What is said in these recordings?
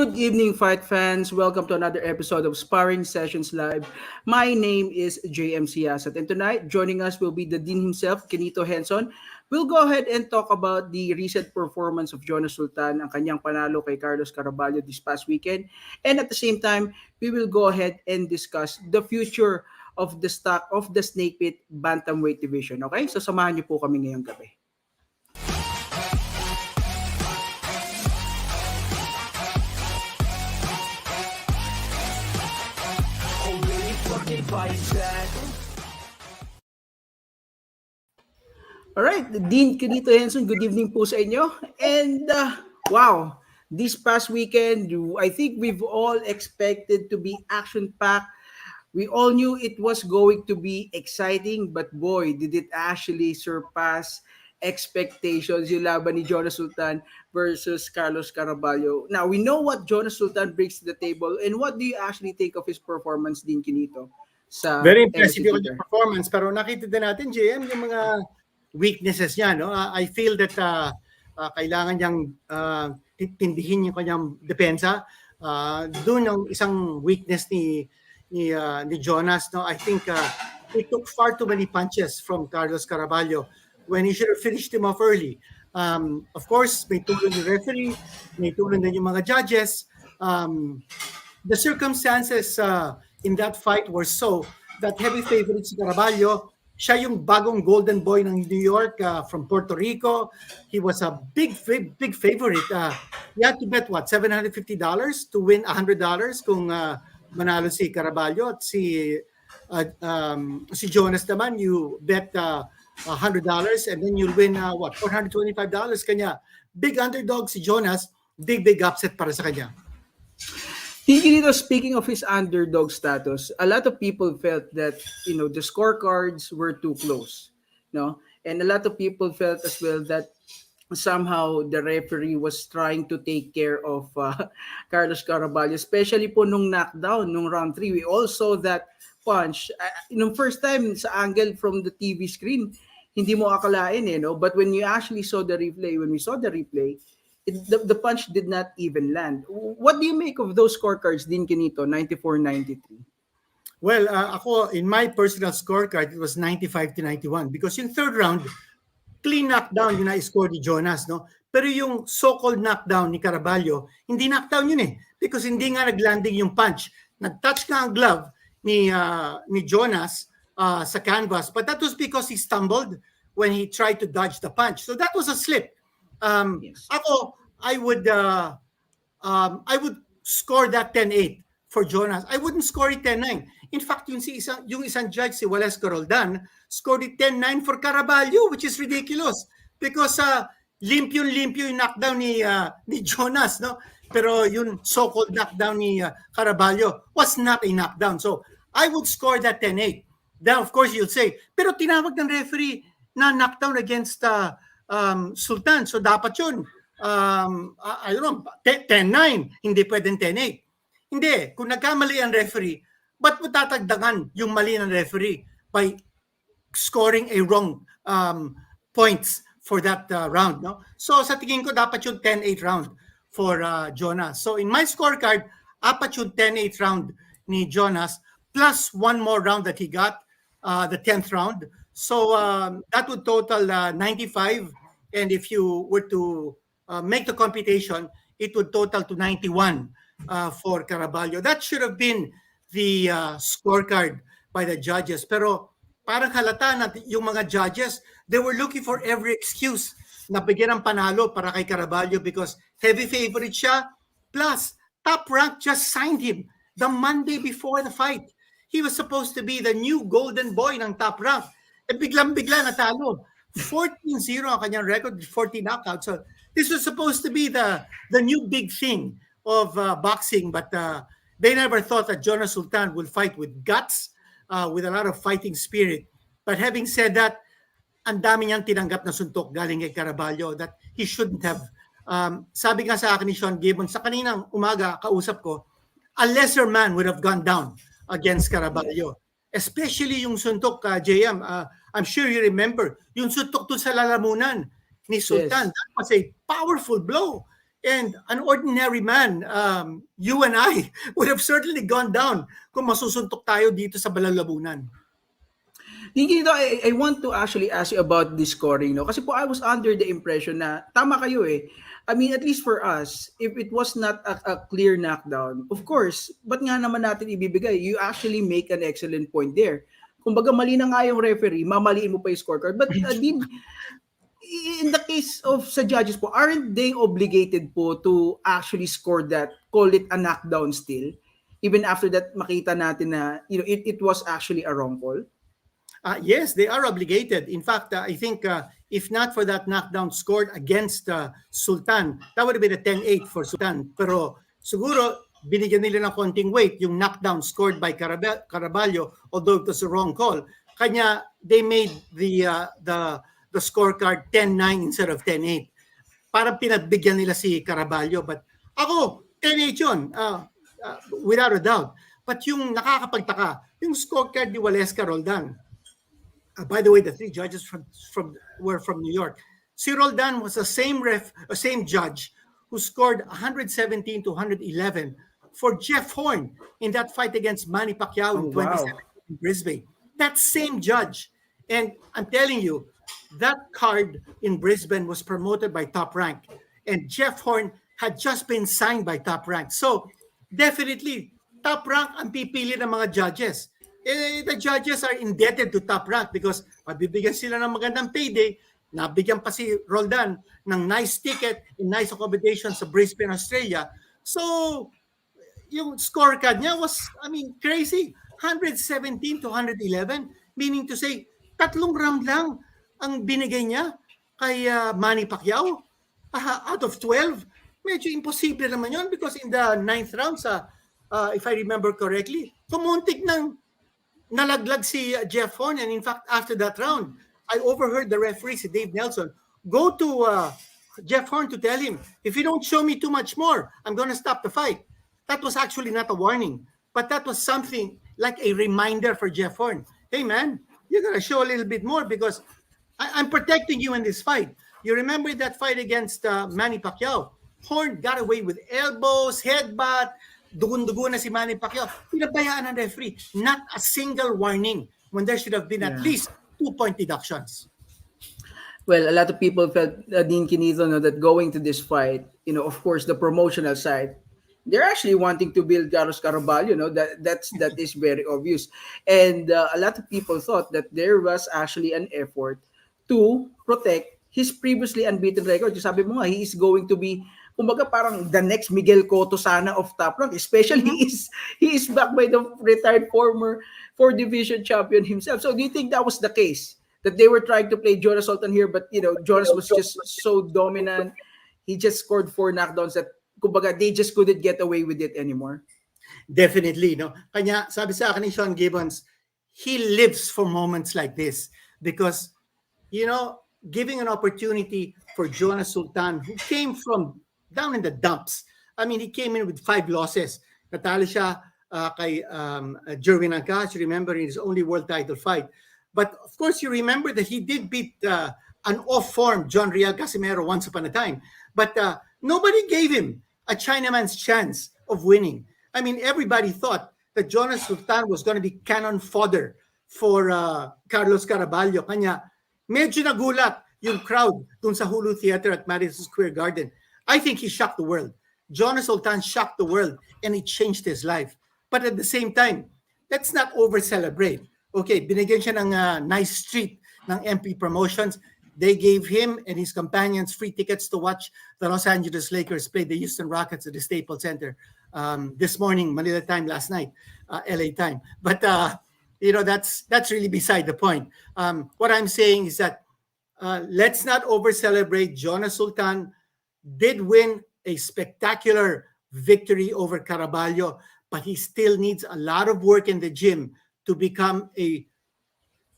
Good evening, fight fans. Welcome to another episode of Sparring Sessions Live. My name is JM Siyasat, and tonight joining us will be the Dean himself, Quinito Henson. We'll go ahead and talk about the recent performance of Jonas Sultan, ang kanyang panalo kay Carlos Caraballo this past weekend. And at the same time, we will go ahead and discuss the future of the stock of the Snake Pit Bantamweight Division. Okay? So samahan niyo po kami ngayong gabi. Alright, Dean Quinito Henson, good evening po sa inyo. And wow, this past weekend, I think we've all expected to be action-packed. We all knew it was going to be exciting, but boy, did it actually surpass expectations yung laban ni Jonas Sultan versus Carlos Caraballo. Now, we know what Jonas Sultan brings to the table, and what do you actually think of his performance, Dean Quinito? Very impressive yung performance, pero nakita din natin, JM, yung mga weaknesses niya. No? I feel that kailangan niyang tindihin yung kanyang depensa. Doon ang isang weakness ni Jonas. No? I think he took far too many punches from Carlos Caraballo when he should have finished him off early. Of course, may tulong yung referee, may tulong din yung mga judges. The circumstances in that fight were so that heavy favorite si Caraballo, siya yung bagong golden boy ng New York from Puerto Rico. He was a big favorite. You had to bet what, $750 to win $100 kung manalo si Caraballo, at si Jonas naman, you bet $100 and then you'll win what, $425. Kanya big underdog si Jonas, big upset para sa kanya. Tigilito, speaking of his underdog status, a lot of people felt that, the scorecards were too close, and a lot of people felt as well that somehow the referee was trying to take care of Carlos Caraballo, especially po nung knockdown, nung round 3. We all saw that punch. Nung first time sa angle from the TV screen, hindi mo akalain, but when you actually saw the replay, the punch did not even land. What do you make of those scorecards, Dean Quinito, 94-93? Well, ako, in my personal scorecard, it was 95-91 because yung third round, clean knockdown yung na-score ni Jonas, no? Pero yung so-called knockdown ni Caraballo, hindi knockdown yun because hindi nga naglanding yung punch. Nag-touch nga ang glove ni Jonas sa canvas, but that was because he stumbled when he tried to dodge the punch. So that was a slip. Yes. Ako, I would score that 10-8 for Jonas. I wouldn't score it 10-9. In fact, yung isang judge, si Jonas Sultan, scored it 10-9 for Caraballo, which is ridiculous because limpyo yung knockdown ni Jonas, no? Pero yung so-called knockdown ni Caraballo was not a knockdown. So I would score that 10-8. Then of course you'll say, pero tinawag ng referee na knockdown against Sultan. So dapat yun, I don't know, 10-9. Hindi pwedeng 10-8. Hindi. Kung nagkamali ang referee, ba't mo tatagdagan yung mali ng referee by scoring a wrong points for that round? No? So sa tingin ko, dapat yung 10-8 round for Jonas. So in my scorecard, apat yung 10-8 round ni Jonas plus one more round that he got, the 10th round. So that would total 95, and if you were to make the computation, it would total to 91 for Caraballo. That should have been the scorecard by the judges. Pero parang halata na yung mga judges, they were looking for every excuse na bigyan ng panalo para kay Caraballo because heavy favorite siya, plus Top Rank just signed him the Monday before the fight. He was supposed to be the new golden boy ng Top Rank. Biglang-bigla natalo. 14-0 ang kanyang record, 40 knockouts. So this was supposed to be the new big thing of boxing, but they never thought that Jonas Sultan would fight with guts, with a lot of fighting spirit. But having said that, ang dami niyang tinanggap na suntok galing kay Caraballo that he shouldn't have. Sabi nga sa akin ni Sean Gibbons, sa kaninang umaga, kausap ko, a lesser man would have gone down against Caraballo. Especially yung suntok, JM, I'm sure you remember, yung suntok to sa lalamunan ni Sultan. Yes. That was a powerful blow. And an ordinary man, you and I, would have certainly gone down kung masusuntok tayo dito sa balalabunan. Dito, I want to actually ask you about this scoring, no? Kasi po I was under the impression na tama kayo eh. I mean, at least for us, if it was not a clear knockdown, of course, ba't nga naman natin ibibigay? You actually make an excellent point there. Kumbaga, mali na nga yung referee, mamaliin mo pa yung scorecard. But in the case of sa judges po, aren't they obligated po to actually score that, call it a knockdown still? Even after that, makita natin na, it was actually a wrong call? Yes, they are obligated. In fact, I think if not for that knockdown scored against Sultan, that would have been a 10-8 for Sultan. Pero siguro, binigyan nila ng konting weight yung knockdown scored by Caraballo, although it was a wrong call. Kanya, they made the scorecard 10-9 instead of 10-8. Parang pinagbigyan nila si Caraballo. But ako, 10-8 yun, without a doubt. But yung nakakapagtaka, yung scorecard ni Waleska Roldan. By the way, the three judges were from New York. Si Roldan was the same judge who scored 117 to 111 for Jeff Horn in that fight against Manny Pacquiao in 2017 in Brisbane. That same judge. And I'm telling you, that card in Brisbane was promoted by Top Rank. And Jeff Horn had just been signed by Top Rank. So, definitely, Top Rank ang pipili ng mga judges. The judges are indebted to Top Rank because mabibigyan sila ng magandang payday. Nabigyan pa si Roldan ng nice ticket and nice accommodation sa Brisbane, Australia. So, yung scorecard niya was, crazy. 117 to 111, meaning to say, 3 round lang ang binigay niya kay Manny Pacquiao out of 12. Medyo imposible naman yun because in the 9th round, if I remember correctly, kumuntik ng nalaglag si Jeff Horn, and in fact, after that round, I overheard the referee, si Dave Nelson, go to Jeff Horn to tell him, if you don't show me too much more, I'm going to stop the fight. That was actually not a warning, but that was something like a reminder for Jeff Horn. Hey man, you got to show a little bit more because I'm protecting you in this fight. You remember that fight against Manny Pacquiao? Horn got away with elbows, headbutt, dugun-dugo na si Manny Pacquiao. Pinabayaan ng referee. Not a single warning when there should have been at least 2-point deductions. Well, a lot of people felt, Dean Quinito, that going to this fight, of course, the promotional side, they're actually wanting to build Carlos Caraballo, that is very obvious. And a lot of people thought that there was actually an effort to protect his previously unbeaten record. Sabi mo nga, he is going to be, kumbaga parang the next Miguel Cotto sana of Top Rank, especially he is backed by the retired former 4th division champion himself. So do you think that was the case? That they were trying to play Jonas Sultan here, but Jonas was just so dominant. He just scored 4 knockdowns that kumbaga they just couldn't get away with it anymore. Definitely, no. Kanya sabi sa akin ni Sean Gibbons, he lives for moments like this because giving an opportunity for Jonas Sultan, who came from down in the dumps. He came in with 5 losses. Natalo siya kay Jerwin Ancash, remember, in his only world title fight. But of course, you remember that he did beat an off-form John Real Casimero once upon a time. But nobody gave him a Chinaman's chance of winning. Everybody thought that Jonas Sultan was going to be cannon fodder for Carlos Caraballo. Kanya, medyo nagulat yung crowd dun sa Hulu Theater at Madison Square Garden. I think he shocked the world. Jonas Sultan shocked the world and it changed his life. But at the same time, let's not over-celebrate. Okay, binigyan siya ng nice treat ng MP Promotions. They gave him and his companions free tickets to watch the Los Angeles Lakers play the Houston Rockets at the Staples Center this morning, Manila time, last night, LA time. But, that's really beside the point. What I'm saying is that let's not over-celebrate. Jonas Sultan did win a spectacular victory over Caraballo, but he still needs a lot of work in the gym to become a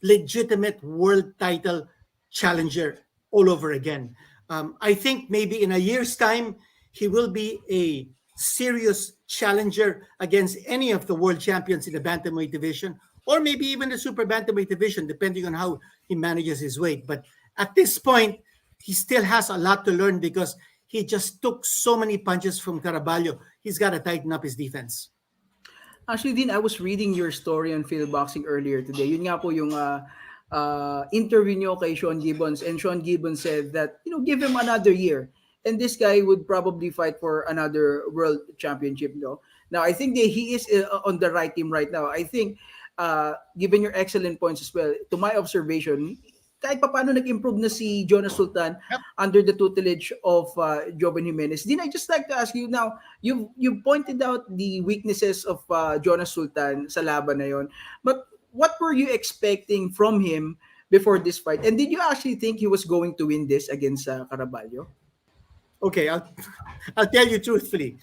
legitimate world title challenger all over again. I think maybe in a year's time, he will be a serious challenger against any of the world champions in the bantamweight division, or maybe even the super bantamweight division, depending on how he manages his weight. But at this point, he still has a lot to learn because he just took so many punches from Caraballo. He's got to tighten up his defense. Actually, Din, I was reading your story on Phil Boxing earlier today. Yun nga po yung interview nyo kay Sean Gibbons. And Sean Gibbons said that, give him another year. And this guy would probably fight for another world championship, no? Now, I think that he is on the right team right now. I think, given your excellent points as well, to my observation, kahit pa paano nag-improve na si Jonas Sultan Yep. under the tutelage of Joven Jimenez. Din, I just like to ask you now, you pointed out the weaknesses of Jonas Sultan sa laban na yon. But what were you expecting from him before this fight? And did you actually think he was going to win this against Caraballo? Okay, I'll tell you truthfully.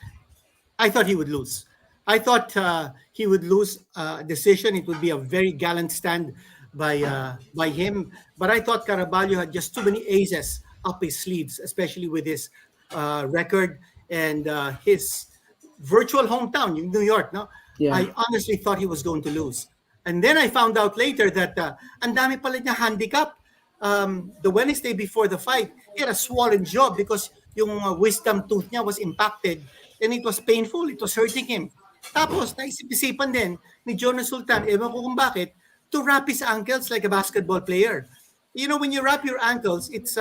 I thought he would lose. I thought he would lose a decision. It would be a very gallant stand by him. But I thought Caraballo had just too many aces up his sleeves, especially with his record and his virtual hometown, New York. No, Yeah. I honestly thought he was going to lose. And then I found out later that ang dami pala niya handicap. The Wednesday before the fight, he had a swollen jaw because yung wisdom tooth niya was impacted and it was painful. It was hurting him. Tapos, naisip-isipan din ni Jonas Sultan, ewan ko kung bakit, to wrap his ankles like a basketball player. You know, when you wrap your ankles, it's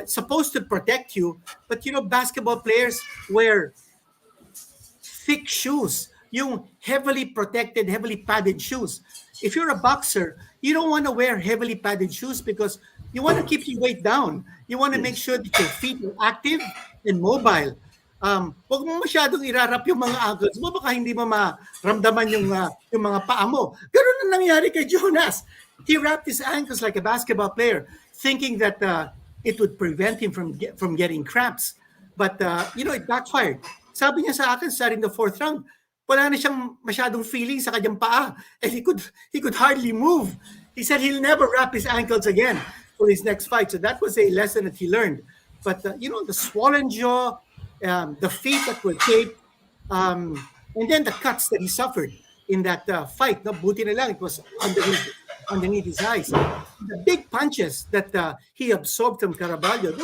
supposed to protect you, but basketball players wear thick shoes, yung heavily protected, heavily padded shoes. If you're a boxer, you don't want to wear heavily padded shoes because you want to keep your weight down. You want to make sure that your feet are active and mobile. Huwag mo masyadong irarap yung mga ankles mo, baka hindi mo maramdaman yung mga paa mo. Ganun na nangyari kay Jonas. He wrapped his ankles like a basketball player, thinking that it would prevent him from getting cramps. But, it backfired. Sabi niya sa akin, starting the fourth round, wala na siyang masyadong feeling sa kanyang paa. And he could hardly move. He said he'll never wrap his ankles again for his next fight. So that was a lesson that he learned. But, the swollen jaw, the feet that were taped, and then the cuts that he suffered in that fight. No, buti na lang, it was underneath his eyes. The big punches that he absorbed from Caraballo,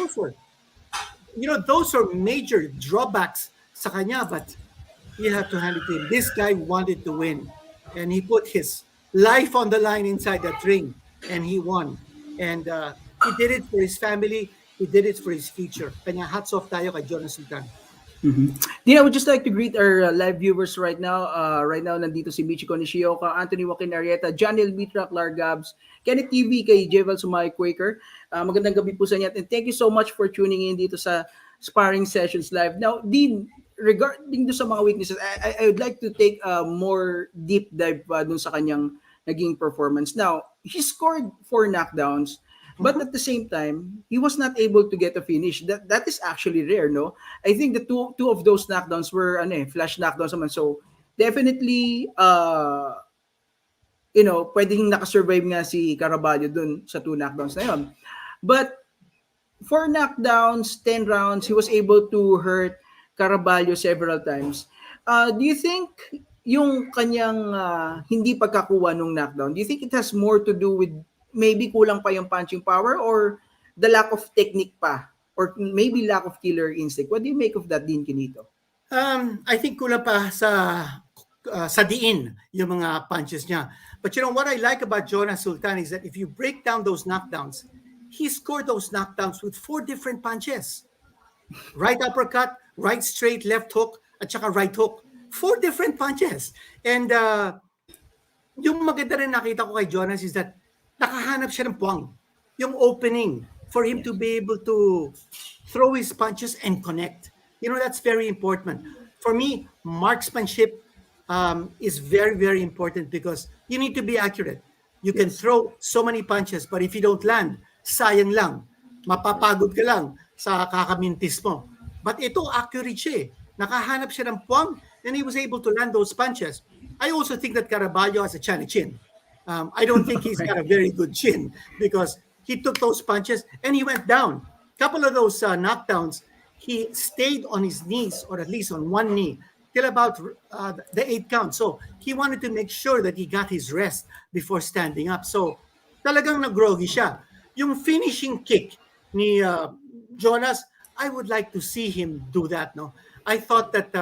those are major drawbacks sa kanya, but you have to hand it to him. This guy wanted to win, and he put his life on the line inside that ring, and he won. And he did it for his family. He did it for his future. Kanya hats off tayo kay Jonas Sultan. Dina, I would just like to greet our live viewers right now. Right now, nandito si Michiko Nishioka, Anthony Joaquin Arieta, Janel Mitra, Clark Gabs, Kenneth TV, kay Jeval Sumay Quaker. Magandang gabi po sa inyo. And thank you so much for tuning in dito sa Sparring Sessions Live. Now, Dean, regarding do sa mga weaknesses, I would like to take a more deep dive dun sa kanyang naging performance. Now, he scored 4 knockdowns, but at the same time, he was not able to get a finish. That is actually rare, no? I think the two of those knockdowns were flash knockdowns naman. So, definitely pwedeng nakasurvive nga si Caraballo dun sa 2 knockdowns na yon. But 4 knockdowns, 10 rounds, he was able to hurt Caraballo several times. Do you think yung kanyang hindi pagkakuha nung knockdown, do you think it has more to do with maybe kulang pa yung punching power or the lack of technique pa or maybe lack of killer instinct? What do you make of that, Dean Quinito? I think kulang pa sa diin yung mga punches niya. But what I like about Jonas Sultan is that if you break down those knockdowns, he scored those knockdowns with 4 different punches. Right uppercut, right straight, left hook, at saka right hook. 4 different punches. And yung maganda rin nakita ko kay Jonas is that nakahanap siya ng puwang. Yung opening for him to be able to throw his punches and connect. That's very important. For me, marksmanship is very, very important because you need to be accurate. You can throw so many punches, but if you don't land, sayang lang. Mapapagod ka lang sa kakamintis mo. But ito, accurate siya. Nakahanap siya ng puwang and he was able to land those punches. I also think that Caraballo has a chin. I don't think he's got a very good chin because he took those punches and he went down. Couple of those knockdowns, he stayed on his knees or at least on one knee till about the 8th count. So he wanted to make sure that he got his rest before standing up. So talagang nag-groggy siya. Yung finishing kick ni Jonas, I would like to see him do that. No, I thought that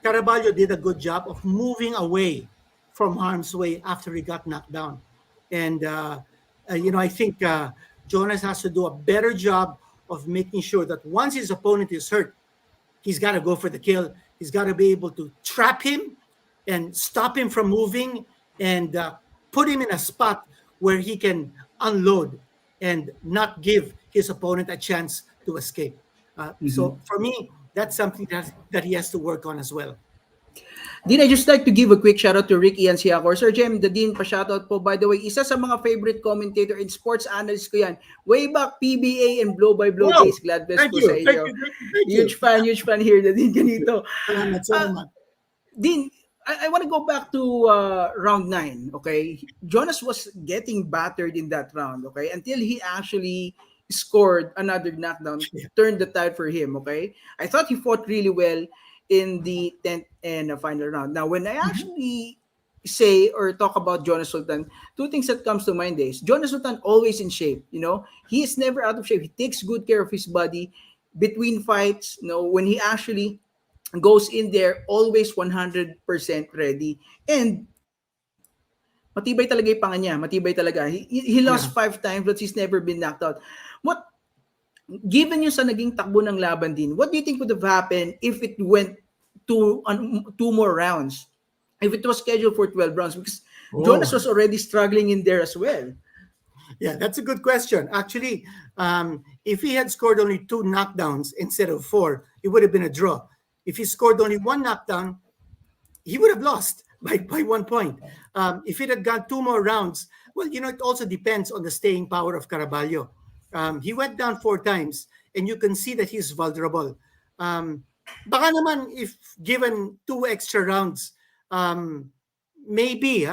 Caraballo did a good job of moving away from harm's way after he got knocked down, and I think Jonas has to do a better job of making sure that once his opponent is hurt, he's got to go for the kill. He's got to be able to trap him and stop him from moving and put him in a spot where he can unload and not give his opponent a chance to escape. So for me, that's something that he has to work on as well. Dean, I just like to give a quick shout out to Rick Ian Siakor. Sir Jem, the Dean pa shoutout po. By the way, isa sa mga favorite commentator and sports analyst ko yan. Way back PBA and blow by blow Wow! days. Glad bless Thank po you, sa thank inyo. you, thank you. Huge fan here, the Dean Quinito. Salamat, salamat. Dean, I want to go back to round 9, okay? Jonas was getting battered in that round, okay? Until he actually scored another knockdown, Yeah. turned the tide for him, okay? I thought he fought really well in the 10th and final round. Now, when I actually say or talk about Jonas Sultan, two things that comes to mind is Jonas Sultan always in shape, you know? He is never out of shape. He takes good care of his body between fights, you know, when he actually goes in there always 100% ready. And matibay talaga yung panga niya. Matibay talaga. He Yeah. lost 5 times but he's never been knocked out. What, given yung sa naging takbo ng laban din, what do you think would have happened if it went to 2 more rounds? If it was scheduled for 12 rounds? Because Jonas Oh, was already struggling in there as well. yeah, that's a good question. Actually, if he had scored only 2 knockdowns instead of 4, it would have been a draw. If he scored only 1 knockdown, he would have lost by 1 point. If it had gone 2 more rounds, well, it also depends on the staying power of Caraballo. He went down 4 times, and you can see that he's vulnerable. Baka naman, if given 2 extra rounds, maybe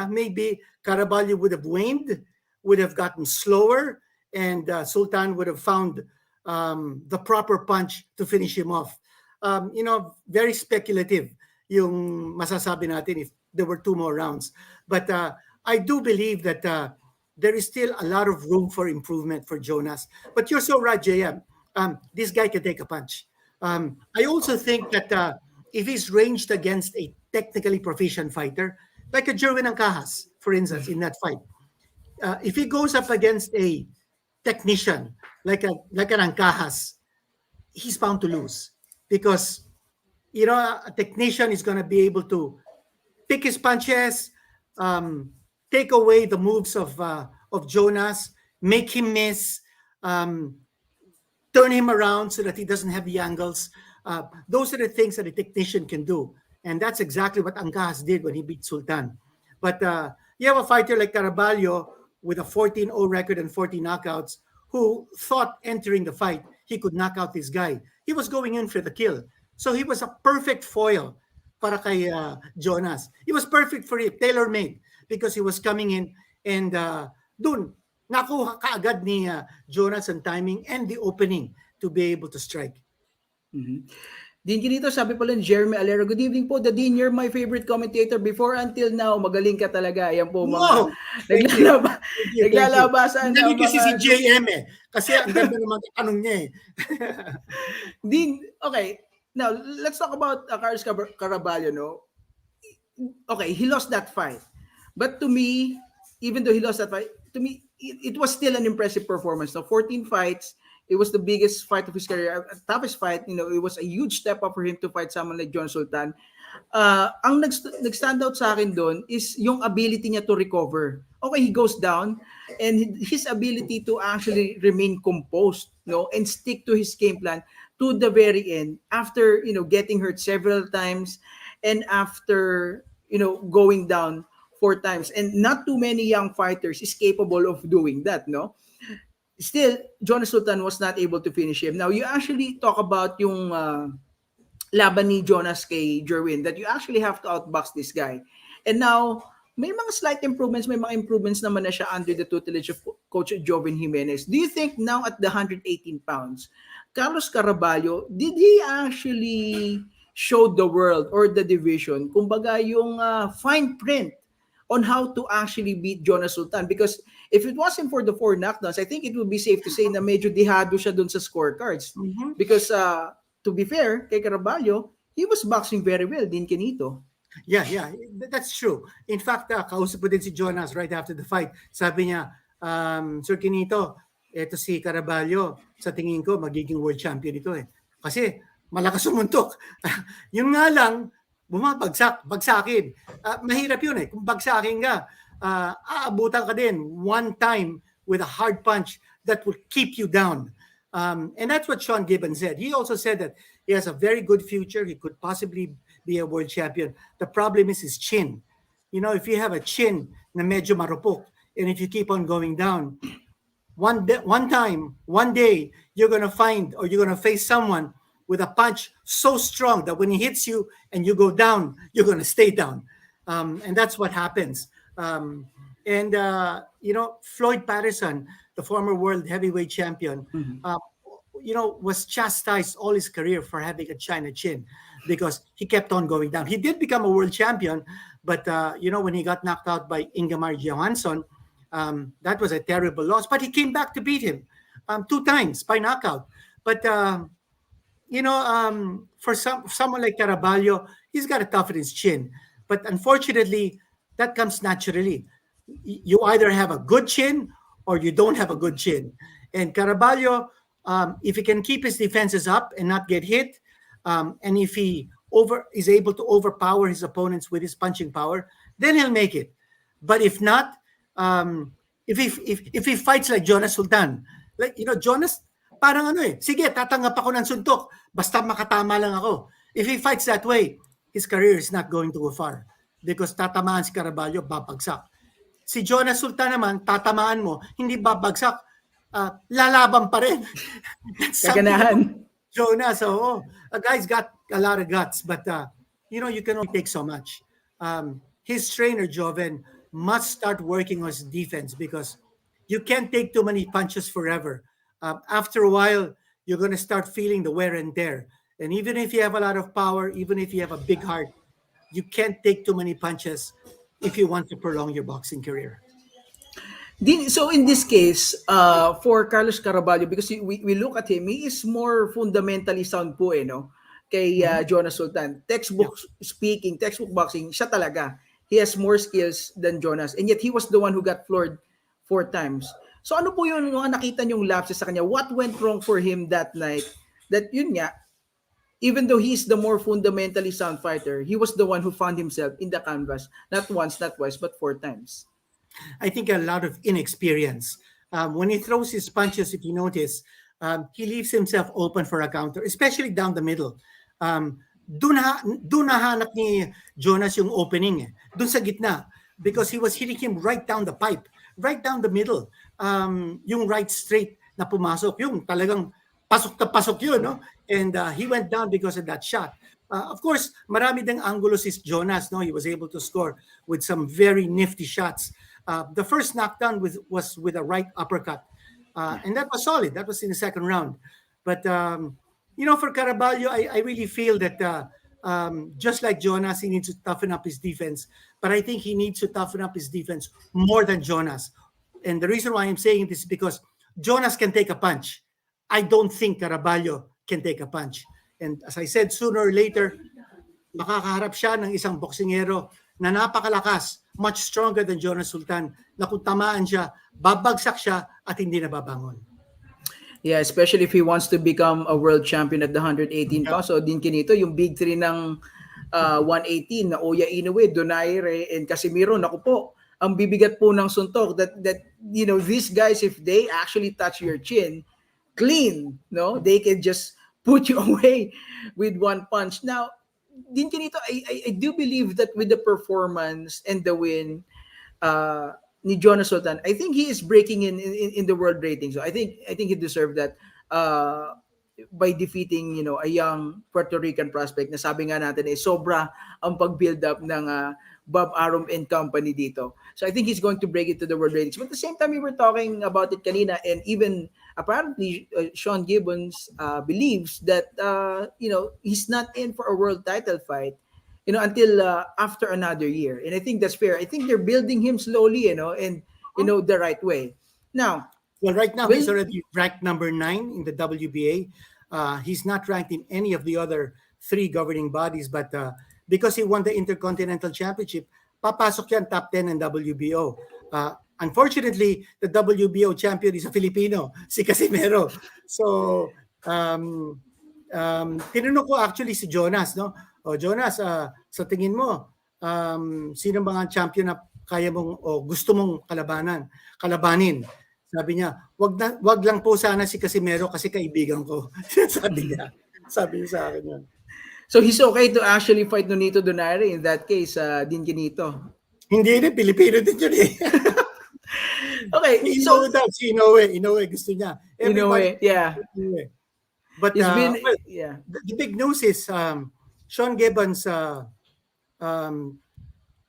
Caraballo would have waned, would have gotten slower, and Sultan would have found the proper punch to finish him off. Very speculative yung masasabi natin if there were 2 more rounds. But I do believe that there is still a lot of room for improvement for Jonas. But you're so right, JM. This guy can take a punch. I also think that if he's ranged against a technically proficient fighter, like a Jerwin Ancajas, for instance, in that fight, if he goes up against a technician like an Ancajas, he's bound to lose because a technician is going to be able to pick his punches, take away the moves of Jonas, make him miss, turn him around so that he doesn't have the angles. Those are the things that a technician can do. And that's exactly what Ancajas did when he beat Sultan. But you have a fighter like Caraballo with a 14-0 record and 40 knockouts who thought entering the fight he could knock out this guy. He was going in for the kill. So he was a perfect foil para kay Jonas. He was perfect for it, tailor-made, because he was coming in and dun, nakuha kaagad ni Jonas ang timing and the opening to be able to strike. Dean Quinito, sabi pala ni Jeremy Alero, good evening po. The Dean, you're my favorite commentator before until now. Magaling ka talaga. Ayan po mga Wow! Thank you. naglalabasan ng Hindi kasi si mga... JM Kasi ang ganda naman ang tanong niya Dean, okay. Now, let's talk about Carlos Caraballo, no? Okay, he lost that fight. But to me, even though he lost that fight, to me, it was still an impressive performance. No? 14 fights, it was the biggest fight of his career, toughest fight. It was a huge step up for him to fight someone like Jonas Sultan. Ang nag-stand out sa akin doon is yung ability niya to recover. Okay, he goes down, and his ability to actually remain composed, and stick to his game plan to the very end after getting hurt several times and after going down 4 times, and not too many young fighters is capable of doing that, no? Still, Jonas Sultan was not able to finish him. Now, you actually talk about yung laban ni Jonas kay Jerwin, that you actually have to outbox this guy. And now, may mga slight improvements, may mga improvements naman na siya under the tutelage of Coach Joven Jimenez. Do you think now at the 118 pounds, Carlos Caraballo, did he actually show the world or the division, kumbaga yung fine print on how to actually beat Jonas Sultan. Because if it wasn't for the 4 knockdowns, I think it would be safe to say na medyo dehado siya dun sa scorecards. Mhm. Because to be fair, kay Caraballo, he was boxing very well, din Quinito. Yeah, yeah, that's true. In fact, kausap ko din si Jonas right after the fight. Sabi niya, Sir Quinito, eto si Caraballo, sa tingin ko, magiging world champion ito eh. Kasi malakas sumuntok. Yun nga lang, bagsakin. Mahirap yun eh. Kung bagsakin ka, aabutan ka din one time with a hard punch that will keep you down. And that's what Sean Gibbons said. He also said that he has a very good future. He could possibly be a world champion. The problem is his chin. You know, if you have a chin na medyo marupok, and if you keep on going down, one day, you're gonna find or you're gonna face someone with a punch so strong that when he hits you and you go down, you're gonna stay down, and that's what happens. And you know, Floyd Patterson, the former world heavyweight champion, Mhm. you know, was chastised all his career for having a China chin because he kept on going down. He did become a world champion, but you know, when he got knocked out by Ingemar Johansson, that was a terrible loss. But he came back to beat him 2 times by knockout. But you know, for someone like Caraballo, he's got to toughen his chin. But unfortunately, that comes naturally. You either have a good chin or you don't have a good chin. And Caraballo, if he can keep his defenses up and not get hit, and if he is able to overpower his opponents with his punching power, then he'll make it. But if not, if he fights like Jonas Sultan, like, you know, Jonas, parang ano eh, sige, tatanggap ako ng suntok, basta makatama lang ako. If he fights that way, his career is not going to go far because tatamaan si Caraballo, babagsak. Si Jonas Sultan naman, tatamaan mo, hindi babagsak, lalaban pa rin. That's something about Kaganahan. Jonas. So, a guy's got a lot of guts, but you know, you can only take so much. His trainer, Joven, must start working on his defense because you can't take too many punches forever. After a while, you're going to start feeling the wear and tear. And even if you have a lot of power, even if you have a big heart, you can't take too many punches if you want to prolong your boxing career. So in this case, for Carlos Caraballo, because we look at him, he is more fundamentally sound po eh, no? Kay Mhm. Jonas Sultan. Yeah. Textbook speaking, textbook boxing, siya talaga. He has more skills than Jonas. And yet he was the one who got floored 4 times. So ano po yung mga nakita niyong lapses sa kanya? What went wrong for him that night? That yun nga, even though he's the more fundamentally sound fighter, he was the one who found himself in the canvas, not once, not twice, but 4 times. I think a lot of inexperience. When he throws his punches, if you notice, he leaves himself open for a counter, especially down the middle. Doon nahanap ni Jonas yung opening eh. Doon sa gitna. Because he was hitting him right down the pipe, right down the middle. Yung right straight na pumasok, yung talagang pasok na pasok yun, no? And he went down because of that shot. Of course, marami ding angulo si Jonas, no? He was able to score with some very nifty shots. The first knockdown was with a right uppercut. And that was solid. That was in the second round. But, you know, for Caraballo, I really feel that just like Jonas, he needs to toughen up his defense. But I think he needs to toughen up his defense more than Jonas. And the reason why I'm saying this is because Jonas can take a punch. I don't think Caraballo can take a punch. And as I said, sooner or later, makakaharap siya ng isang boksingero na napakalakas, much stronger than Jonas Sultan, na kung tamaan siya, babagsak siya at hindi na babangon. Yeah, especially if he wants to become a world champion at the 118 Yeah. pounds. So, din Kinito, yung big three ng 118 na Oya Inoue, Donaire, and Casimiro, naku po, ang bibigat po ng suntok that you know, these guys, if they actually touch your chin, clean, no? They can just put you away with one punch. Now, din Kinito, I do believe that with the performance and the win, ni Jonas Sultan, I think he is breaking in the world rating. So I think he deserved that by defeating, you know, a young Puerto Rican prospect na sabi nga natin sobra ang pag-build up ng Bob Arum and company dito. So I think he's going to break it to the world ratings. But at the same time, we were talking about it kanina, and even apparently Sean Gibbons believes that you know, he's not in for a world title fight. until after another year. And I think that's fair. I think they're building him slowly, and the right way. Now, Well, right now well, he's already ranked number 9 in the WBA. He's not ranked in any of the other 3 governing bodies, but because he won the Intercontinental Championship, papasok yan top 10 in WBO. Unfortunately, the WBO champion is a Filipino, si Casimero. So, tinanong ko actually si Jonas, no? O Jonas, sa tingin mo, sino mga champion na kaya mong o gusto mong kalabanin? Sabi niya, wag lang po sana si Casimero kasi kaibigan ko. sabi niya. Sabi niya sa akin yun. so he's okay to actually fight Nonito Donaire in that case, Din Quinito. Hindi rin, Pilipino din yun eh. Okay, so Si Inoue, gusto niya. Inoue, yeah. Inoue. But It's been, well, yeah. the big news is Sean Gibbons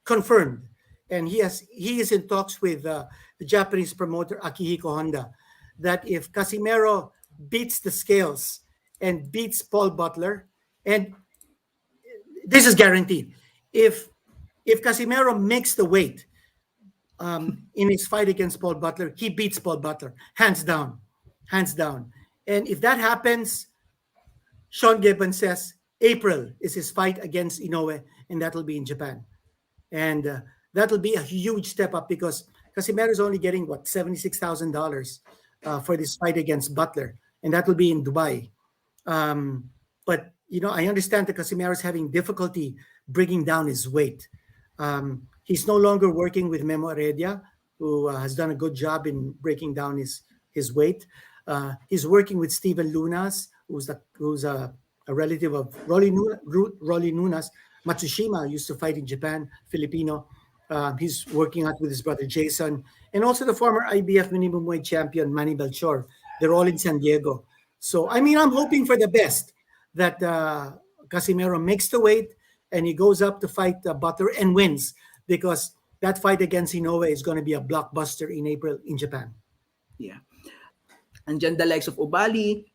confirmed, and he is in talks with the Japanese promoter Akihiko Honda, that if Casimero beats the scales and beats Paul Butler, and this is guaranteed, if Casimero makes the weight in his fight against Paul Butler, he beats Paul Butler hands down. And if that happens, Sean Gibbons says April is his fight against Inoue, and that will be in Japan. And that will be a huge step up because Casimero is only getting, $76,000 for this fight against Butler, and that will be in Dubai. But, I understand that Casimero is having difficulty bringing down his weight. He's no longer working with Memo Heredia, who has done a good job in breaking down his weight. He's working with Steven Lunas, who's a relative of Rolly Nunas. Matsushima used to fight in Japan, Filipino. He's working out with his brother Jason, and also the former IBF minimum weight champion Manny Belchor. They're all in San Diego. So, I'm hoping for the best that Casimero makes the weight and he goes up to fight Butler and wins, because that fight against Inoue is going to be a blockbuster in April in Japan. Yeah. Andyan the likes of Ubali,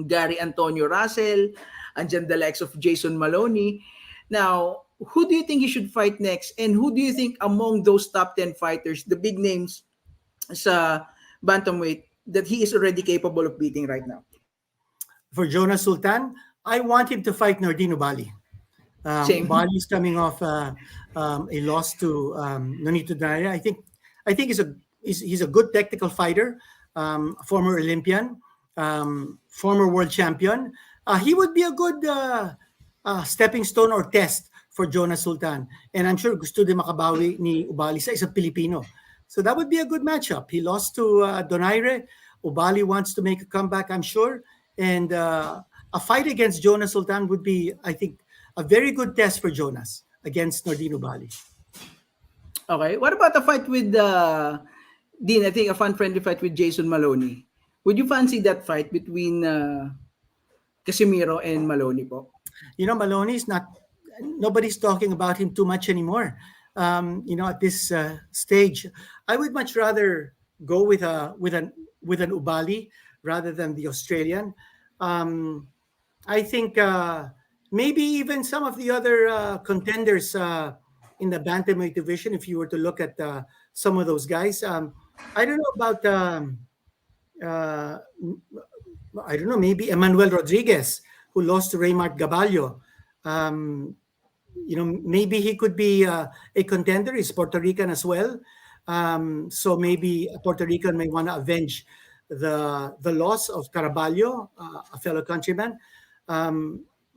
Gary Antonio Russell, andyan the likes of Jason Maloney. Now, who do you think he should fight next? And who do you think among those top 10 fighters, the big names sa bantamweight, that he is already capable of beating right now? For Jonas Sultan, I want him to fight Nordine Ubali. Same. Ubali's coming off a loss to Nonito Donaire. I think he's a good technical fighter, former Olympian, former world champion. He would be a good stepping stone or test for Jonas Sultan. And I'm sure gusto din makabawi ni Ubali sa isang Pilipino. So that would be a good matchup. He lost to Donaire. Ubali wants to make a comeback, I'm sure. And a fight against Jonas Sultan would be, I think, a very good test for Jonas against Nordine Ubali. Okay. What about a fight with Dean? I think a fun-friendly fight with Jason Maloney. Would you fancy that fight between Casimero and Maloney po? Maloney is not. Nobody's talking about him too much anymore. At this stage, I would much rather go with an Ubali rather than the Australian. I think maybe even some of the other contenders in the bantamweight division, if you were to look at some of those guys. I don't know about maybe Emmanuel Rodriguez, who lost to Raymart Gaballo. Maybe he could be a contender. He's Puerto Rican as well. So maybe a Puerto Rican may want to avenge the loss of Caraballo, a fellow countryman.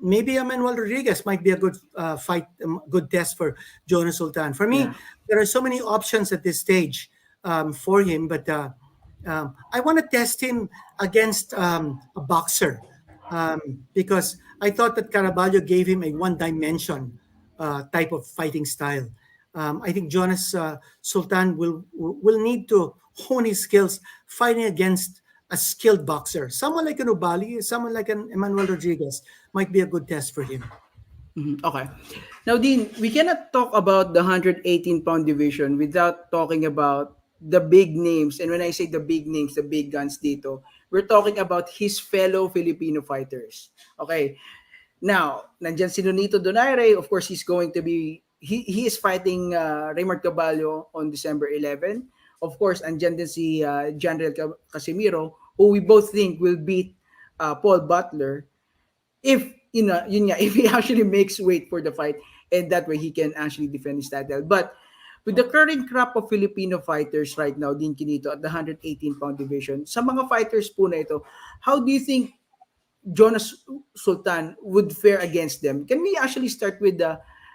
Maybe Emmanuel Rodriguez might be a good fight, good test for Jonas Sultan. For me, there are so many options at this stage for him, but I want to test him against a boxer because I thought that Caraballo gave him a one-dimension type of fighting style. I think Jonas Sultan will need to hone his skills fighting against a skilled boxer. Someone like an Ubali, someone like an Emmanuel Rodriguez might be a good test for him. Mm-hmm. Okay. Now, Dean, we cannot talk about the 118-pound division without talking about the big names. And when I say the big names, the big guns dito, we're talking about his fellow Filipino fighters. Okay. Now, nandyan si Nonito Donaire. Of course, he is fighting Raymond Caballo on December 11. Of course, andyan din si Janriel Casimiro, who we both think will beat Paul Butler if yun nga, if he actually makes weight for the fight, and that way he can actually defend his title. But with the current crop of Filipino fighters right now, Din Quinito, at the 118-pound division, sa mga fighters po na ito, how do you think Jonas Sultan would fare against them? Can we actually start with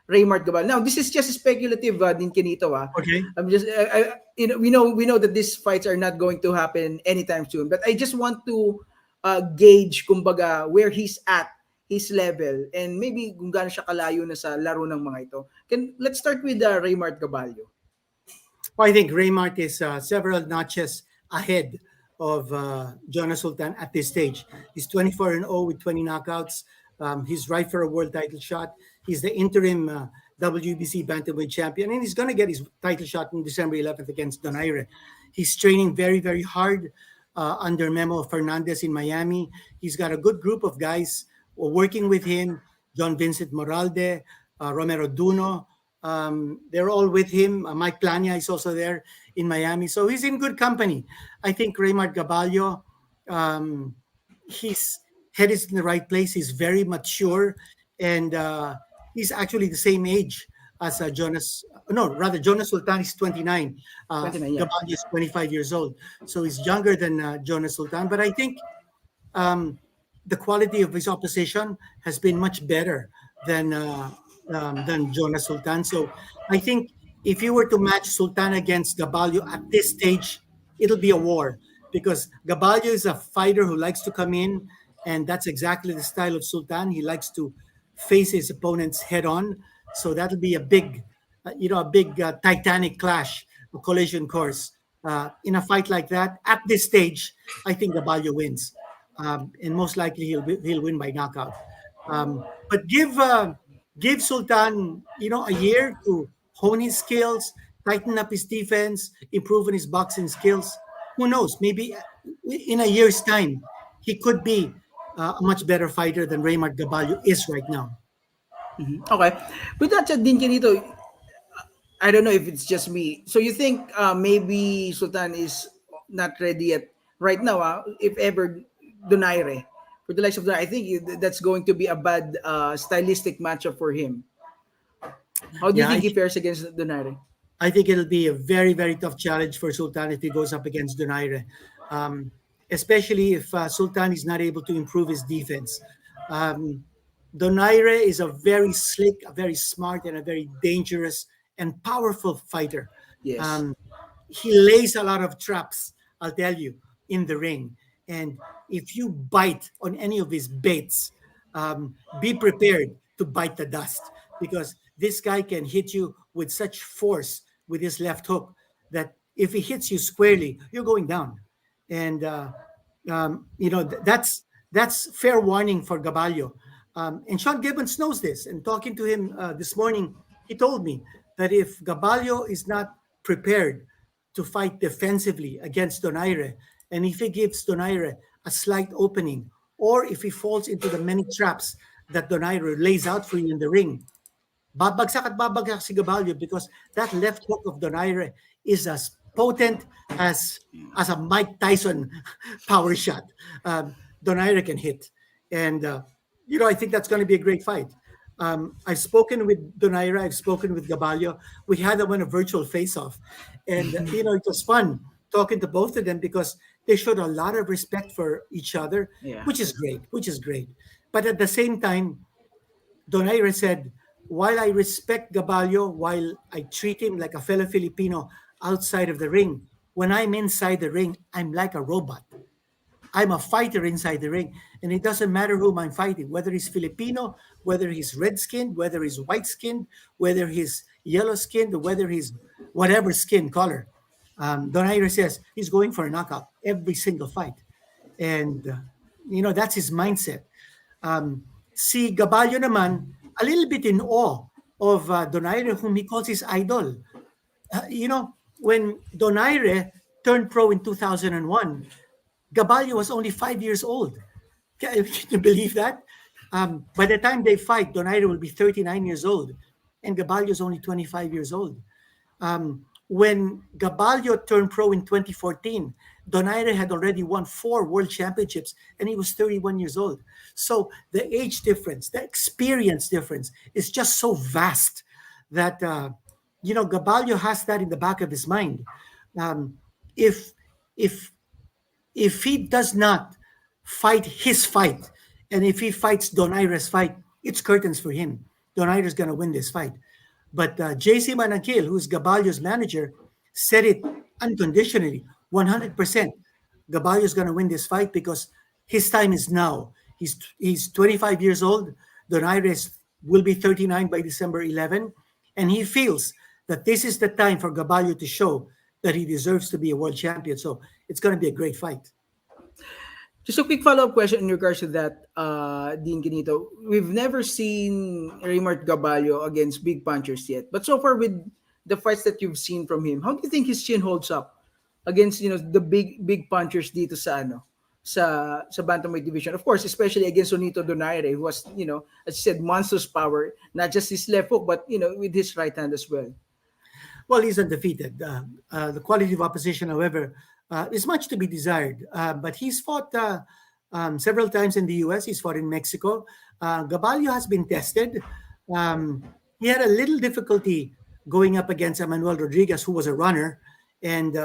Raymart Gabal? Now, this is just speculative, Din Quinito. Okay. I'm just, we know that these fights are not going to happen anytime soon. But I just want to gauge, kumbaga, where he's at, his level, and maybe kung gaano siya kalayo na sa laro ng mga ito. Let's start with Raymart Gaballo. Well, I think Raymart is several notches ahead of Jonas Sultan at this stage. He's 24-0 with 20 knockouts. He's right for a world title shot. He's the interim WBC bantamweight champion, and he's going to get his title shot on December 11th against Donaire. He's training very, very hard under Memo Fernandez in Miami. He's got a good group of guys working with him. John Vincent Moralde, Romero Duno. They're all with him. Mike Plania is also there in Miami. So he's in good company. I think Raymart Gaballo, his head is in the right place. He's very mature, and he's actually the same age as Jonas Sultan is 29. 29, yeah. Gaballo is 25 years old. So he's younger than Jonas Sultan. But I think the quality of his opposition has been much better than Jonas Sultan. So I think if you were to match Sultan against Gaballo at this stage, it'll be a war, because Gaballo is a fighter who likes to come in, and that's exactly the style of Sultan. He likes to face his opponents head on. So that'll be a big, Titanic clash, a collision course. In a fight like that, at this stage, I think Gaballo wins. And most likely he'll win by knockout. But give Sultan a year to hone his skills, tighten up his defense, improve on his boxing skills. Who knows? Maybe in a year's time he could be a much better fighter than Raymart Gaballo is right now. Okay. With that said, Din Quinito, I don't know if it's just me. So you think maybe Sultan is not ready yet right now? If ever Donaire, for the likes of that, I think that's going to be a bad stylistic matchup for him. How do you Yeah, think he fares against Donaire? I think it'll be a very, very tough challenge for Sultan if he goes up against Donaire, especially if Sultan is not able to improve his defense. Um, Donaire is a very slick, a very smart, and a very dangerous and powerful fighter. Yes. Um, he lays a lot of traps, I'll tell you, in the ring. And if you bite on any of his baits, be prepared to bite the dust, because this guy can hit you with such force with his left hook that if he hits you squarely, you're going down. And that's fair warning for Gaballo. And Sean Gibbons knows this. And talking to him this morning, he told me that if Gaballo is not prepared to fight defensively against Donaire, and if he gives Donaire a slight opening, or if he falls into the many traps that Donaire lays out for you in the ring, babagsak at babagsak si Gaballo, because that left hook of Donaire is as potent as a Mike Tyson power shot. Donaire can hit. And, I think that's going to be a great fight. I've spoken with Donaire, I've spoken with Gaballo. We had them on a virtual face-off. And, it was fun talking to both of them, because they showed a lot of respect for each other, Yeah. which is great. But at the same time, Donaire said, while I respect Gaballo, while I treat him like a fellow Filipino outside of the ring, when I'm inside the ring, I'm like a robot. I'm a fighter inside the ring, and it doesn't matter whom I'm fighting, whether he's Filipino, whether he's red-skinned, whether he's white-skinned, whether he's yellow-skinned, or whether he's whatever skin color. Donaire says he's going for a knockout every single fight. And, that's his mindset. Si Gaballo naman, a little bit in awe of Donaire, whom he calls his idol. When Donaire turned pro in 2001, Gaballo was only 5 years old. Can you believe that? By the time they fight, Donaire will be 39 years old, and Gaballo is only 25 years old. When Gaballo turned pro in 2014, Donaire had already won 4 world championships and he was 31 years old. So the age difference, the experience difference is just so vast that, Gaballo has that in the back of his mind. Um, if, if if he does not fight his fight, and if he fights Donaire's fight, it's curtains for him. Donaire's going to win this fight. But JC Manakil, who's Gaballo's manager, said it unconditionally, 100%. Gaballo's going to win this fight because his time is now. He's 25 years old. Donaire will be 39 by December 11, and he feels that this is the time for Gaballo to show that he deserves to be a world champion. So it's going to be a great fight. Just a quick follow-up question in regards to that, Dean Quinito. We've never seen Raymart Gaballo against big punchers yet. But so far with the fights that you've seen from him, how do you think his chin holds up against, the big punchers dito sa sa bantamweight division? Of course, especially against Onito Donaire, who has, as you said, monstrous power, not just his left hook, but with his right hand as well. Well, he's undefeated. The quality of opposition, however, is much to be desired. But he's fought several times in the U.S. He's fought in Mexico. Gaballo has been tested. He had a little difficulty going up against Emmanuel Rodriguez, who was a runner. And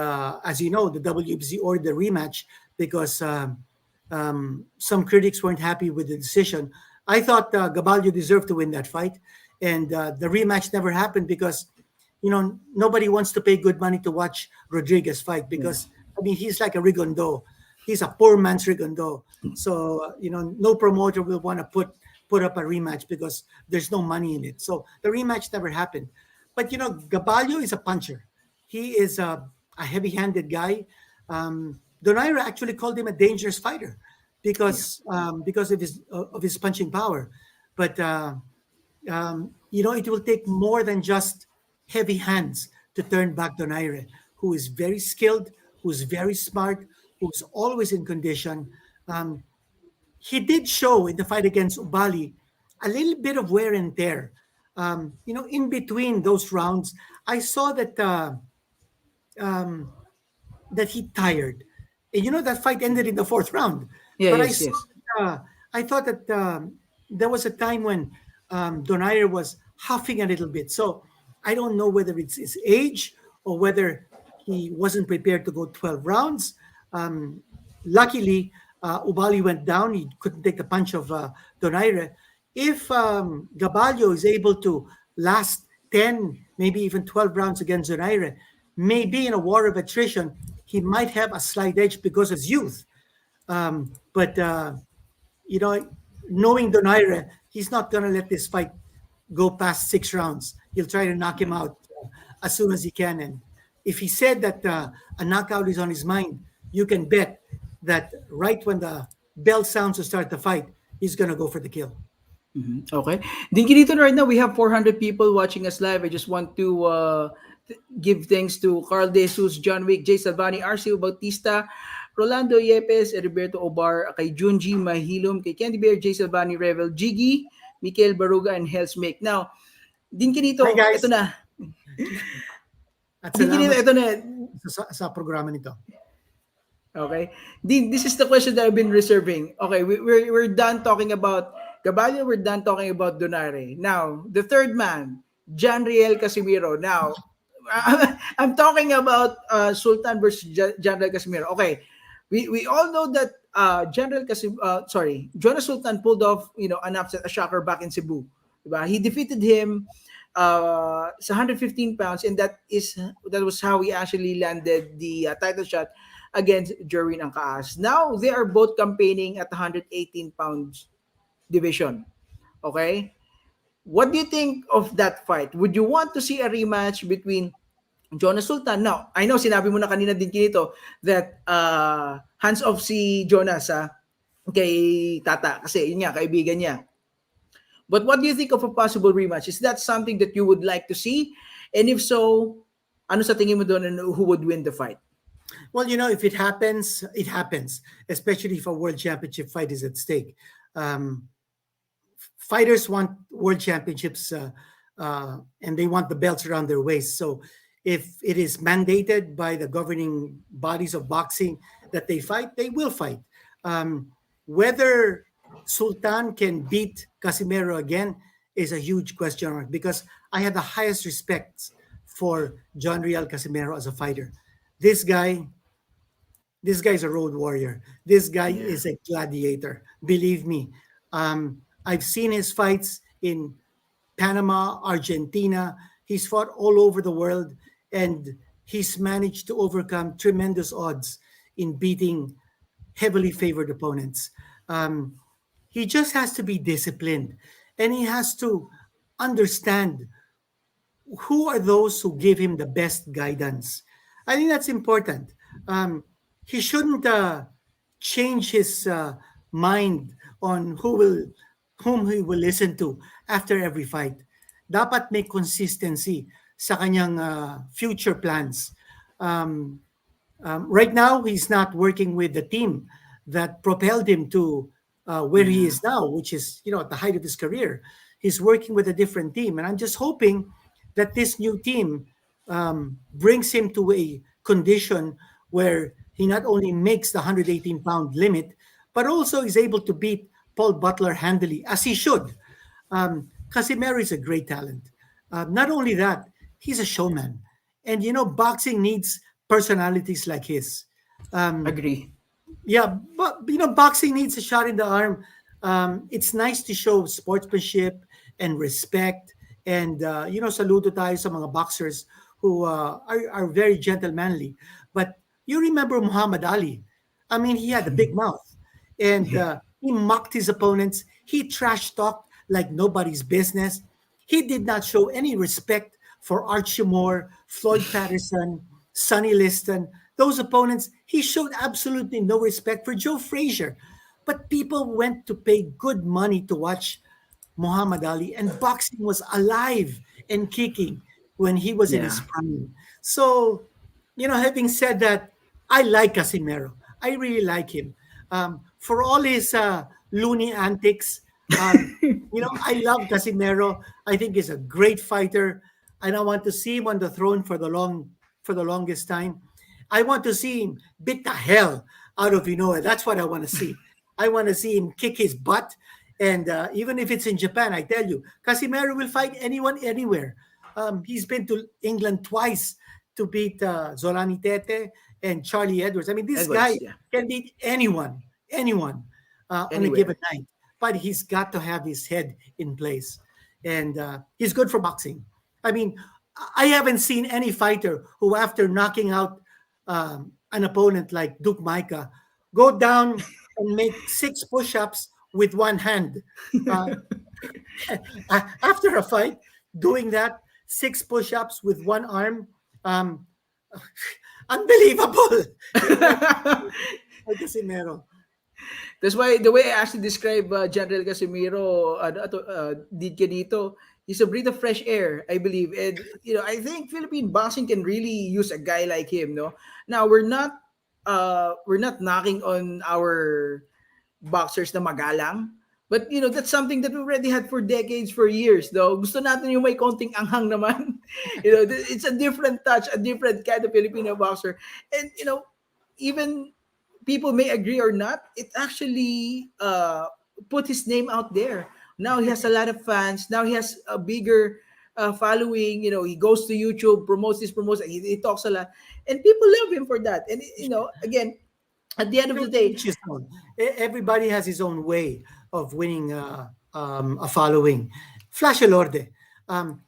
as you know, the WBC ordered the rematch because some critics weren't happy with the decision. I thought Gaballo deserved to win that fight. And the rematch never happened because nobody wants to pay good money to watch Rodriguez fight because, he's like a Rigondo. He's a poor man's Rigondo. So, no promoter will want to put up a rematch because there's no money in it. So the rematch never happened. But, Gaballo is a puncher. He is a heavy-handed guy. Donaire actually called him a dangerous fighter because of his punching power. But, it will take more than just heavy hands to turn back Donaire, who is very skilled, who's very smart, who's always in condition. He did show in the fight against Ubali a little bit of wear and tear. In between those rounds, I saw that that he tired. And that fight ended in the 4th round. Yeah, But yes, yes. I thought that there was a time when Donaire was huffing a little bit. So I don't know whether it's his age or whether he wasn't prepared to go 12 rounds. Luckily, Ubali went down. He couldn't take the punch of Donaire. If Gaballo is able to last 10, maybe even 12 rounds against Donaire, maybe in a war of attrition, he might have a slight edge because of his youth. But knowing Donaire, he's not going to let this fight go past 6 rounds. He'll try to knock him out as soon as he can. And if he said that a knockout is on his mind, you can bet that right when the bell sounds to start the fight, he's going to go for the kill. Okay. Dinkinito, right now we have 400 people watching us live. I just want to give thanks to Carl De Jesus, John Wick, Jay Salvani, Arcio Bautista, Rolando Yepes, Heriberto Obar, kay Junji Mahilom, kay Candy Bear, Jay Salvani, Revel, Jiggy, Mikel Baruga, and Hells Make. Now, Dinkinito, Hi, guys. ito na. At Dinkinito, salamat ito na. sa programa nito. Okay. This is the question that I've been reserving. Okay, we're done talking about Gaballo. We're done talking about Donaire. Now, the third man, Janriel Casimiro. Now, I'm talking about Sultan versus Janriel Casimiro. Okay, we all know that Jonas Sultan pulled off an upset, a shocker back in Cebu. Diba? He defeated him sa 115 pounds, and that was how he actually landed the title shot against Jerwin Angkaas. Now they are both campaigning at 118 pounds division. Okay? What do you think of that fight? Would you want to see a rematch between Jonas Sultan? Now, I know sinabi mo na kanina din kinito that hands off si Jonas kay Tata kasi yun nga, kaibigan niya. But what do you think of a possible rematch? Is that something that you would like to see? And if so, ano sa tingin mo doon and who would win the fight? Well, if it happens, it happens, especially if a world championship fight is at stake. fighters want world championships, and they want the belts around their waist. So if it is mandated by the governing bodies of boxing that they fight, they will fight. Whether Sultan can beat Casimero again is a huge question mark, because I have the highest respect for John Real Casimero as a fighter. This guy, this guy's a road warrior. This guy Yeah. is a gladiator. Believe me. I've seen his fights in Panama, Argentina. He's fought all over the world, and he's managed to overcome tremendous odds in beating heavily favored opponents. Um, he just has to be disciplined, and he has to understand who are those who give him the best guidance. I think that's important. He shouldn't change his mind on whom he will listen to after every fight. Dapat may consistency sa kanyang future plans. Um, right now, he's not working with the team that propelled him to where he Yeah. is now, which is, at the height of his career. He's working with a different team, and I'm just hoping that this new team brings him to a condition where he not only makes the 118-pound limit, but also is able to beat Paul Butler handily, as he should. Casimero is a great talent. Not only that, he's a showman. And boxing needs personalities like his. Um, Agree. yeah, but boxing needs a shot in the arm. It's nice to show sportsmanship and respect. And saludo tayo sa mga boxers who are very gentlemanly. But you remember Muhammad Ali? I mean, he had a big mouth, and Yeah. he mocked his opponents. He trash talked like nobody's business. He did not show any respect for Archie Moore, Floyd Patterson, Sonny Liston. Those opponents, he showed absolutely no respect for Joe Frazier. But people went to pay good money to watch Muhammad Ali, and boxing was alive and kicking when he was in his Yeah. prime. So, having said that, I like Casimero. I really like him. For all his loony antics, I love Casimero. I think he's a great fighter, and I want to see him on the throne for the longest time. I want to see him beat the hell out of Inoue. That's what I want to see. I want to see him kick his butt. And even if it's in Japan, I tell you, Casimero will fight anyone anywhere. He's been to England twice to beat Zolani Tete and Charlie Edwards. I mean, this guy Edwards. Yeah. can beat anyone on a given Anywhere. night. But he's got to have his head in place. And he's good for boxing. I mean, I haven't seen any fighter who, after knocking out an opponent like Duke Micah, go down and make 6 push-ups with one hand. Uh, After a fight, doing that 6 push-ups with one arm, um, unbelievable. Like Casimero. That's why the way I actually describe General Casimiro, Did Quinito, he's a breath of fresh air, I believe. And I think Philippine boxing can really use a guy like him. No, now we're not knocking on our boxers na magalang. But that's something that we already had for decades, for years. Though gusto natin yung may konting anghang naman. It's a different touch, a different kind of Filipino boxer, and even people may agree or not, it actually put his name out there. Now he has a lot of fans. Now he has a bigger following. He goes to YouTube, promotes, he talks a lot, and people love him for that. And again, at the end of the day, Each his own. Everybody has his own way of winning a following. Flash Elorde,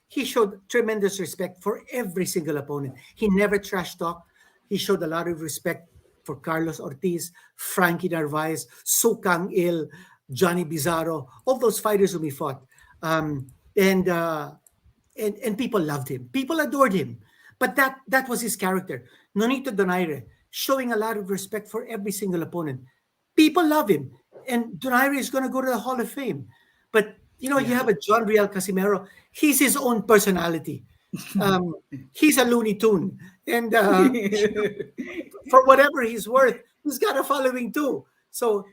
he showed tremendous respect for every single opponent. He never trash talked. He showed a lot of respect for Carlos Ortiz, Frankie Narvaez, Sukang Il, Johnny Bizarro, all those fighters whom he fought. And and people loved him. People adored him. But that was his character. Nonito Donaire, showing a lot of respect for every single opponent. People love him. And Donaire is going to go to the Hall of Fame. But, you yeah. have a John Real Casimero. He's his own personality. Um, he's a Looney Tune. And for whatever he's worth, he's got a following too. So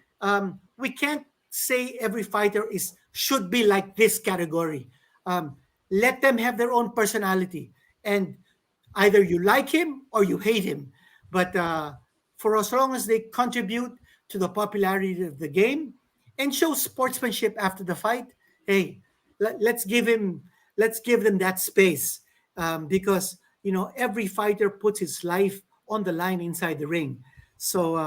we can't say every fighter is should be like this category. Um, Let them have their own personality, and either you like him or you hate him. But for as long as they contribute to the popularity of the game and show sportsmanship after the fight, hey, let's give him, let's give them that space, because every fighter puts his life on the line inside the ring. So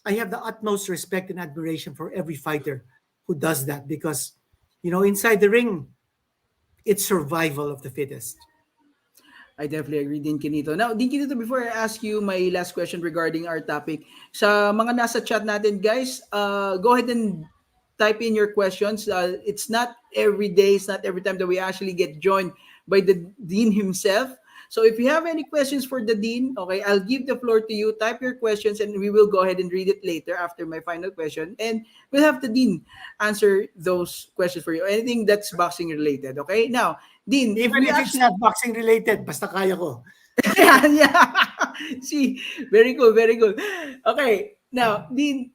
I have the utmost respect and admiration for every fighter who does that, because inside the ring, it's survival of the fittest. I definitely agree, Din Quinito. Now, Din Quinito, before I ask you my last question regarding our topic, sa mga nasa chat natin, guys, go ahead and type in your questions. It's not every day, it's not every time that we actually get joined by the Dean himself. So if you have any questions for the Dean, okay, I'll give the floor to you. Type your questions and we will go ahead and read it later after my final question. And we'll have the Dean answer those questions for you. Anything that's boxing related, okay? Now, Dean, if Even we if it's actually not boxing related, basta kaya ko. yeah, yeah. See, very good, very good. Okay, now, Dean.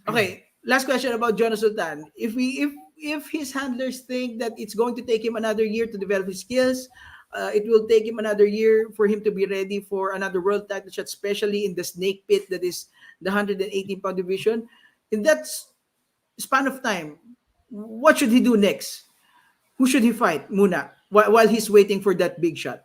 Okay, last question about Jonas Sultan. If his handlers think that it's going to take him another year to develop his skills, it will take him another year for him to be ready for another world title shot, especially in the snake pit that is the 118-pound division. In that span of time, what should he do next? Who should he fight, Muna, while he's waiting for that big shot?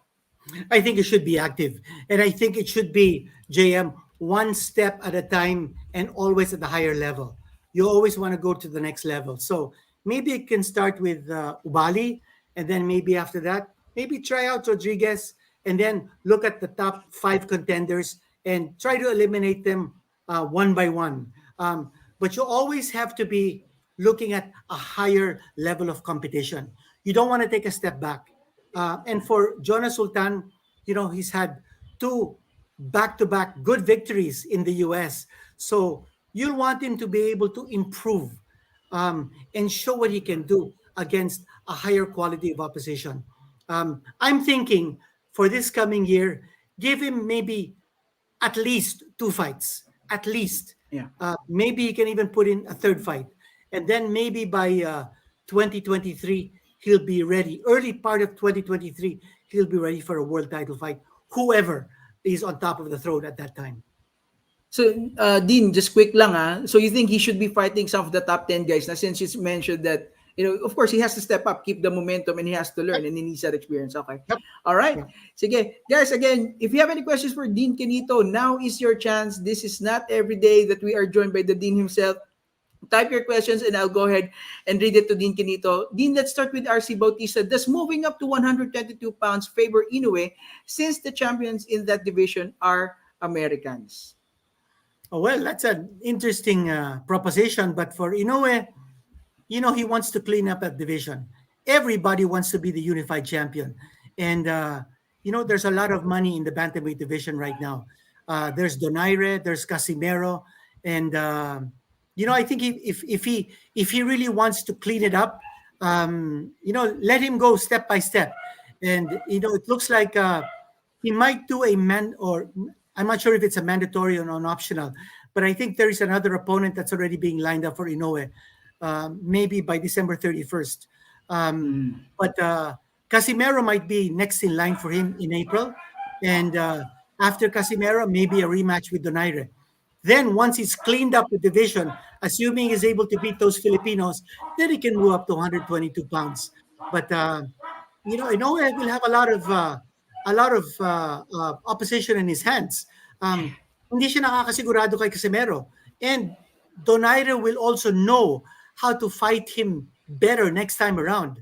I think it should be active. And I think it should be, JM, one step at a time and always at the higher level. You always want to go to the next level. So maybe it can start with Ubali, and then maybe after that, maybe try out Rodriguez, and then look at the top five contenders and try to eliminate them one by one. But you always have to be looking at a higher level of competition. You don't want to take a step back. And for Jonas Sultan, he's had two back-to-back good victories in the US. So you'll want him to be able to improve, and show what he can do against a higher quality of opposition. I'm thinking for this coming year, give him maybe at least two fights, at least. Yeah. Maybe he can even put in a third fight. And then maybe by 2023, he'll be ready. Early part of 2023, he'll be ready for a world title fight, whoever is on top of the throne at that time. So, Dean, just quick lang ah. So you think he should be fighting some of the top 10 guys na since you mentioned that, of course, he has to step up, keep the momentum, and he has to learn, Yep. and he needs that experience. Okay. Yep. All right. Yep. Sige. Guys, again, if you have any questions for Dean Quinito, now is your chance. This is not every day that we are joined by the Dean himself. Type your questions and I'll go ahead and read it to Dean Quinito. Dean, let's start with RC Bautista. Does moving up to 122 pounds favor Inoue since the champions in that division are Americans? Oh, well, that's an interesting proposition. But for Inoue, he wants to clean up that division. Everybody wants to be the unified champion. And, there's a lot of money in the bantamweight division right now. There's Donaire, there's Casimero. And, I think if he really wants to clean it up, let him go step by step. And, it looks like he might do a man, or I'm not sure if it's a mandatory or non-optional, but I think there is another opponent that's already being lined up for Inoue, maybe by December 31st. But Casimero might be next in line for him in April. And after Casimero, maybe a rematch with Donaire. Then once he's cleaned up the division, assuming he's able to beat those Filipinos, then he can move up to 122 pounds. But Inoue will have a lot of opposition in his hands. Hindi siya nakakasigurado kay Casimero. And Donaire will also know how to fight him better next time around.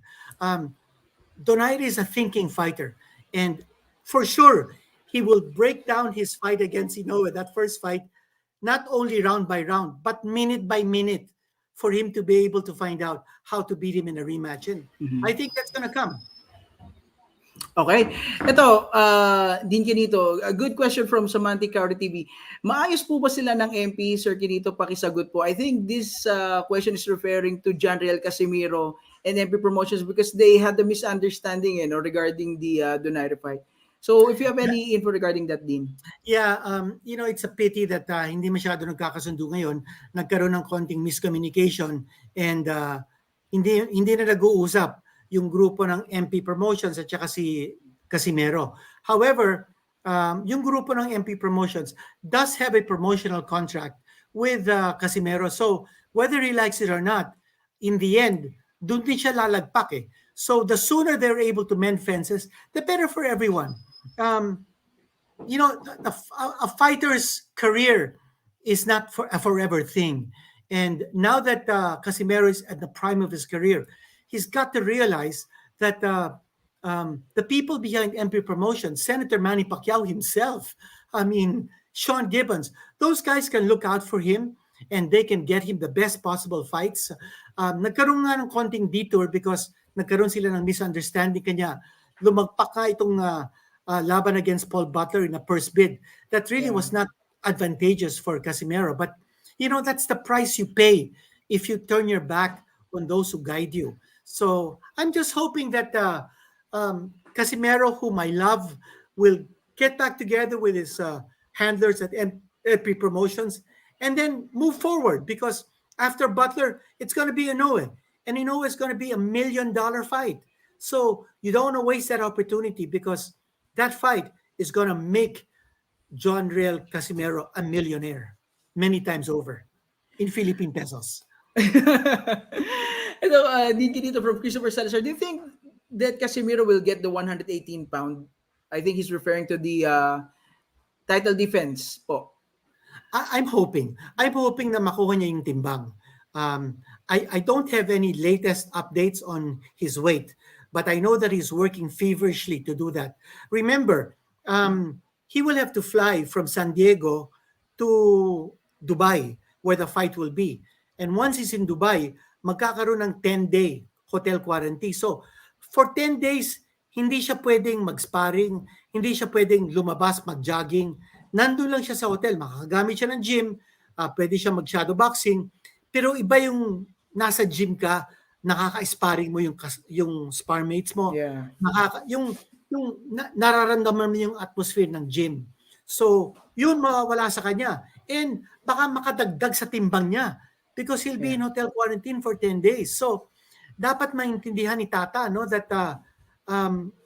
Donaire is a thinking fighter. And for sure, he will break down his fight against Inoue, that first fight, not only round by round, but minute by minute, for him to be able to find out how to beat him in a rematch. And I think that's going to come. Okay. Ito, Dean Quinito, a good question from Samanti Kauri TV. Maayos po ba sila ng MP, Sir Quinito? Pakisagot po. I think this question is referring to John Riel Casimiro and MP Promotions because they had the misunderstanding regarding the Donaire fight. So if you have any info regarding that, Dean. Yeah, it's a pity that hindi masyado nagkakasundo ngayon. Nagkaroon ng konting miscommunication, and hindi na nag-uusap yung grupo ng MP Promotions at saka si Casimero. However, yung grupo ng MP Promotions does have a promotional contract with Casimero. So, whether he likes it or not, in the end, doon din siya lalagpak eh. So, the sooner they're able to mend fences, the better for everyone. Um, a fighter's career is not for a forever thing. And now that Casimero is at the prime of his career, he's got to realize that the people behind MP Promotion, Senator Manny Pacquiao himself, I mean, Sean Gibbons, those guys can look out for him and they can get him the best possible fights. Nagkaroon nga ng konting detour because nagkaroon sila ng misunderstanding kanya. Lumagpak ka itong laban against Paul Butler in a first bid. That really was not advantageous for Casimero. But, that's the price you pay if you turn your back on those who guide you. So I'm just hoping that Casimero, whom I love, will get back together with his handlers at MP Promotions and then move forward, because after Butler, it's going to be Inoue. And Inoue is going to be $1 million fight. So you don't want to waste that opportunity, because that fight is going to make John Real Casimero a millionaire many times over in Philippine pesos. Ito, Dinky dito from Christopher Salazar. Do you think that Casimiro will get the 118 pound? I think he's referring to the title defense po. I'm hoping. I'm hoping na makuha niya yung timbang. I don't have any latest updates on his weight, but I know that he's working feverishly to do that. Remember, he will have to fly from San Diego to Dubai, where the fight will be. And once he's in Dubai, magkakaroon ng 10-day hotel quarantine. So, for 10 days, hindi siya pwedeng mag-sparring, hindi siya pwedeng lumabas, mag-jogging. Nandun lang siya sa hotel, makakagamit siya ng gym, pwede siya mag-shadow boxing. Pero iba yung nasa gym ka, nakaka-sparring mo yung spar mates mo. Yeah. Yung nararamdaman mo yung atmosphere ng gym. So, yun mawawala sa kanya. And baka makadagdag sa timbang niya because he'll be in hotel quarantine for 10 days. So, dapat maintindihan ni Tata that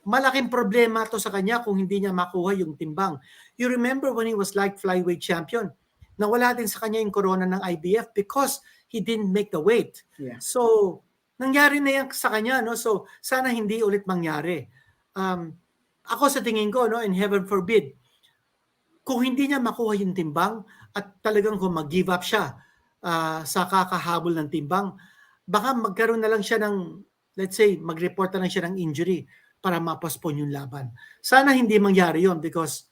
malaking problema to sa kanya kung hindi niya makuha yung timbang. You remember when he was light flyweight champion, nawala din sa kanya yung corona ng IBF because he didn't make the weight. Yeah. So, nangyari na yan sa kanya. So, sana hindi ulit mangyari. Ako sa tingin ko, and heaven forbid, kung hindi niya makuha yung timbang at talagang kung mag-give up siya sa kakahabol ng timbang, baka magkaroon na lang siya ng, let's say, mag-report na lang siya ng injury para ma-postpone yung laban. Sana hindi mangyari yon because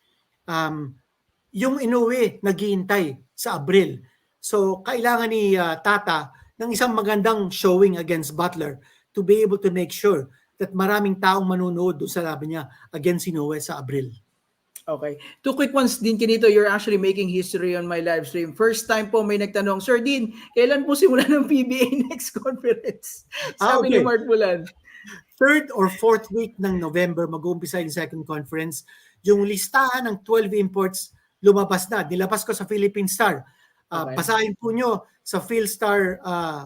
yung Inoue naghihintay sa Abril. So, kailangan ni Tata ng isang magandang showing against Butler to be able to make sure that maraming taong manunood doon sa laban niya against Inoue sa Abril. Okay. 2 quick ones din, Quinito. You're actually making history on my live stream. First time po may nagtanong, Sir Dean, kailan po simula ng PBA next conference? Sabi ni Mark Bulan. 3rd or 4th week ng November, mag-uumpisa yung second conference. Yung listahan ng 12 imports lumabas na. Nilabas ko sa Philippine Star. Basahin po nyo sa PhilStar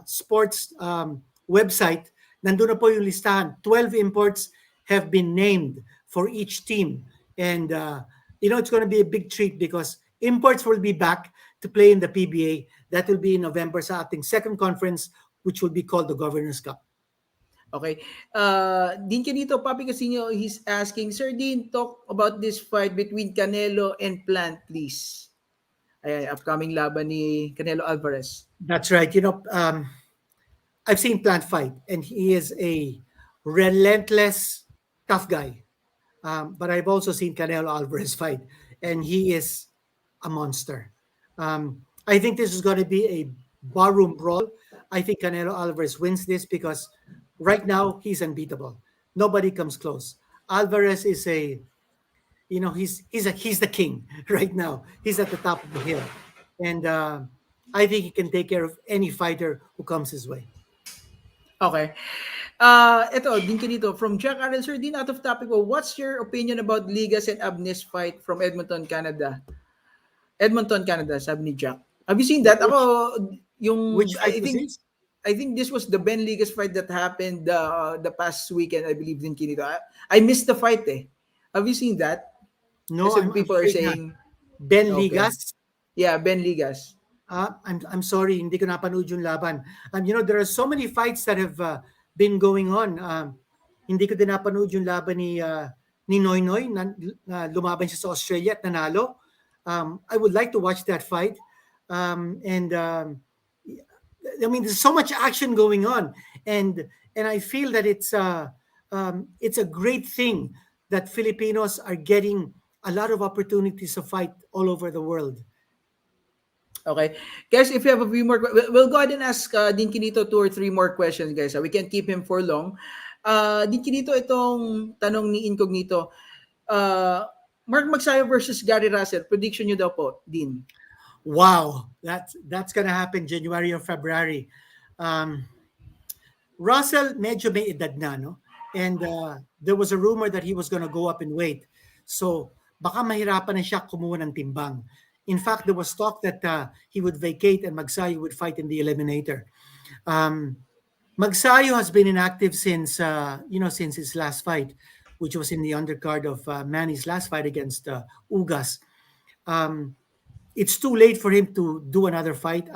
Sports website. Nandun na po yung listahan. 12 imports have been named for each team. And, it's going to be a big treat because imports will be back to play in the PBA. That will be in November sa ating second conference, which will be called the Governor's Cup. Okay. Dean Quinito, Papi Casino, he's asking, Sir Dean, talk about this fight between Canelo and Plant, please. Ayan, upcoming laban ni Canelo Alvarez. That's right. I've seen Plant fight, and he is a relentless, tough guy. But I've also seen Canelo Alvarez fight, and he is a monster. I think this is going to be a barroom brawl. I think Canelo Alvarez wins this because right now he's unbeatable. Nobody comes close. Alvarez is he's the king right now. He's at the top of the hill, and I think he can take care of any fighter who comes his way. Okay. Ito, din dito from Jack Arel. Sir Dean, out of topic, what's your opinion about Ligas and Abnes fight from Edmonton, Canada? Edmonton, Canada, sabi ni Jack. Have you seen that? Ako, yung, Which fight I think, I think this was the Ben Ligas fight that happened the past weekend, I believe, in Quinito. I missed the fight eh. Have you seen that? No, Kasi I'm people are afraid not. saying, Ben okay. Ligas. Yeah, Ben Ligas. I'm sorry, hindi ko napanood yung laban. There are so many fights that have been going on. Hindi ko din napanood yung laban ni Noy Noy na lumaban siya sa Australia at nanalo. I would like to watch that fight. And there's so much action going on, and I feel that it's a great thing that Filipinos are getting a lot of opportunities to fight all over the world. Okay. Guys, if you have a few more, we'll go ahead and ask Din Quinito 2 or 3 more questions, guys. We can't keep him for long. Din Quinito, itong tanong ni Incognito, uh, Mark Magsayo versus Gary Russell, prediction nyo daw po, Din. Wow, that's gonna happen January or February. Um, Russell medyo may edad na, no? And there was a rumor that he was gonna go up in weight. So baka mahirapan na siya kumuha ng timbang. In fact, there was talk that he would vacate and Magsayo would fight in the eliminator. Um, Magsayo has been inactive since his last fight, which was in the undercard of Manny's last fight against Ugas. Um, it's too late for him to do another fight.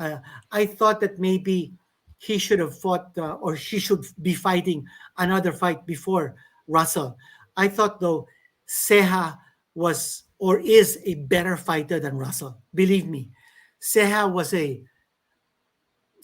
I thought that maybe he should have fought or she should be fighting another fight before Russell. I thought though Seha was or is a better fighter than Russell. Believe me, Seha was a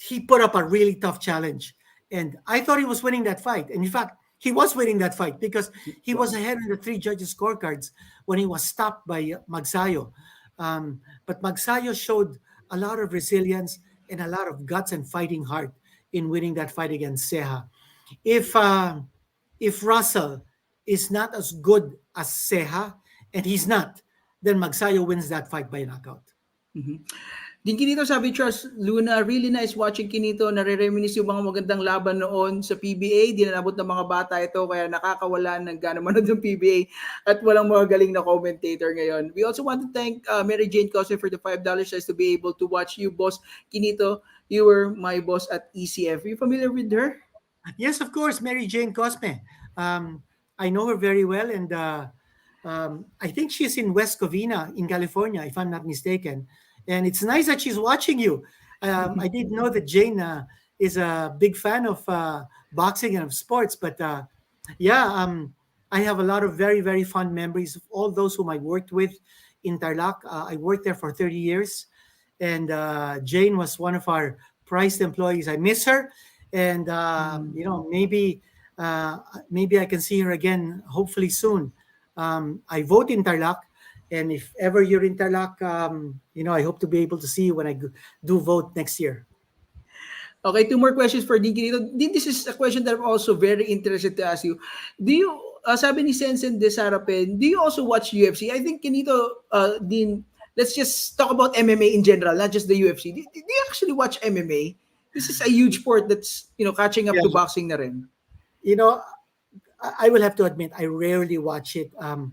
he put up a really tough challenge. And I thought he was winning that fight. And in fact, he was winning that fight because he was ahead in the 3 judges' scorecards when he was stopped by Magsayo. But Magsayo showed a lot of resilience and a lot of guts and fighting heart in winning that fight against Seha. If uh, if Russell is not as good as Seha, and he's not, then Magsayo wins that fight by knockout. Din Quinito, sabi Charles Luna, really nice watching Quinito. Nare-reminisce yung mga magandang laban noon sa PBA. Di na nabot ng mga bata ito, kaya nakakawala ng gana manood ng PBA at walang mga galing na commentator ngayon. We also want to thank Mary Jane Cosme for the $5 just to be able to watch you, boss. Quinito, you were my boss at ECF. Are you familiar with her? Yes, of course, Mary Jane Cosme. I know her very well, and I think she's in West Covina in California, if I'm not mistaken. And it's nice that she's watching you. I didn't know that Jane is a big fan of boxing and of sports, but yeah, I have a lot of very, very fond memories of all those whom I worked with in Tarlac. I worked there for 30 years, and Jane was one of our prized employees. I miss her, and maybe I can see her again, hopefully soon. I vote in Tarlac, and if ever you're in Tarlac, I hope to be able to see you when I do vote next year. Okay, 2 more questions for Din Quinito. Din, this is a question that I'm also very interested to ask you. Do you, sabi ni Sensen de Sarapen, do you also watch UFC? I think Quinito, Din, let's just talk about MMA in general, not just the UFC. Do you actually watch MMA? This is a huge sport that's, catching up Yeah, to boxing na rin. you know, I will have to admit I rarely watch it. Um,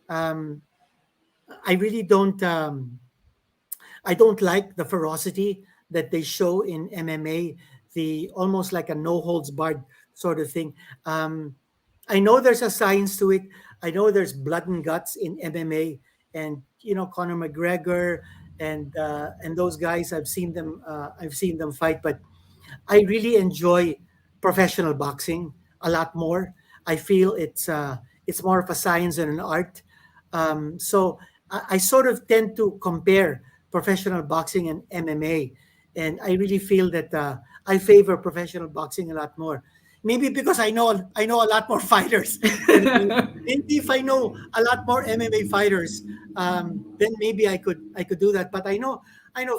I really don't. I don't like the ferocity that they show in MMA, the almost like a no holds barred sort of thing. I know there's a science to it. I know there's blood and guts in MMA, and Conor McGregor and those guys. I've seen them. I've seen them fight, but I really enjoy professional boxing a lot more. I feel it's more of a science and an art. So I sort of tend to compare professional boxing and MMA, and I really feel that I favor professional boxing a lot more. Maybe because I know a lot more fighters. Than maybe if I know a lot more MMA fighters, then maybe I could do that. But I know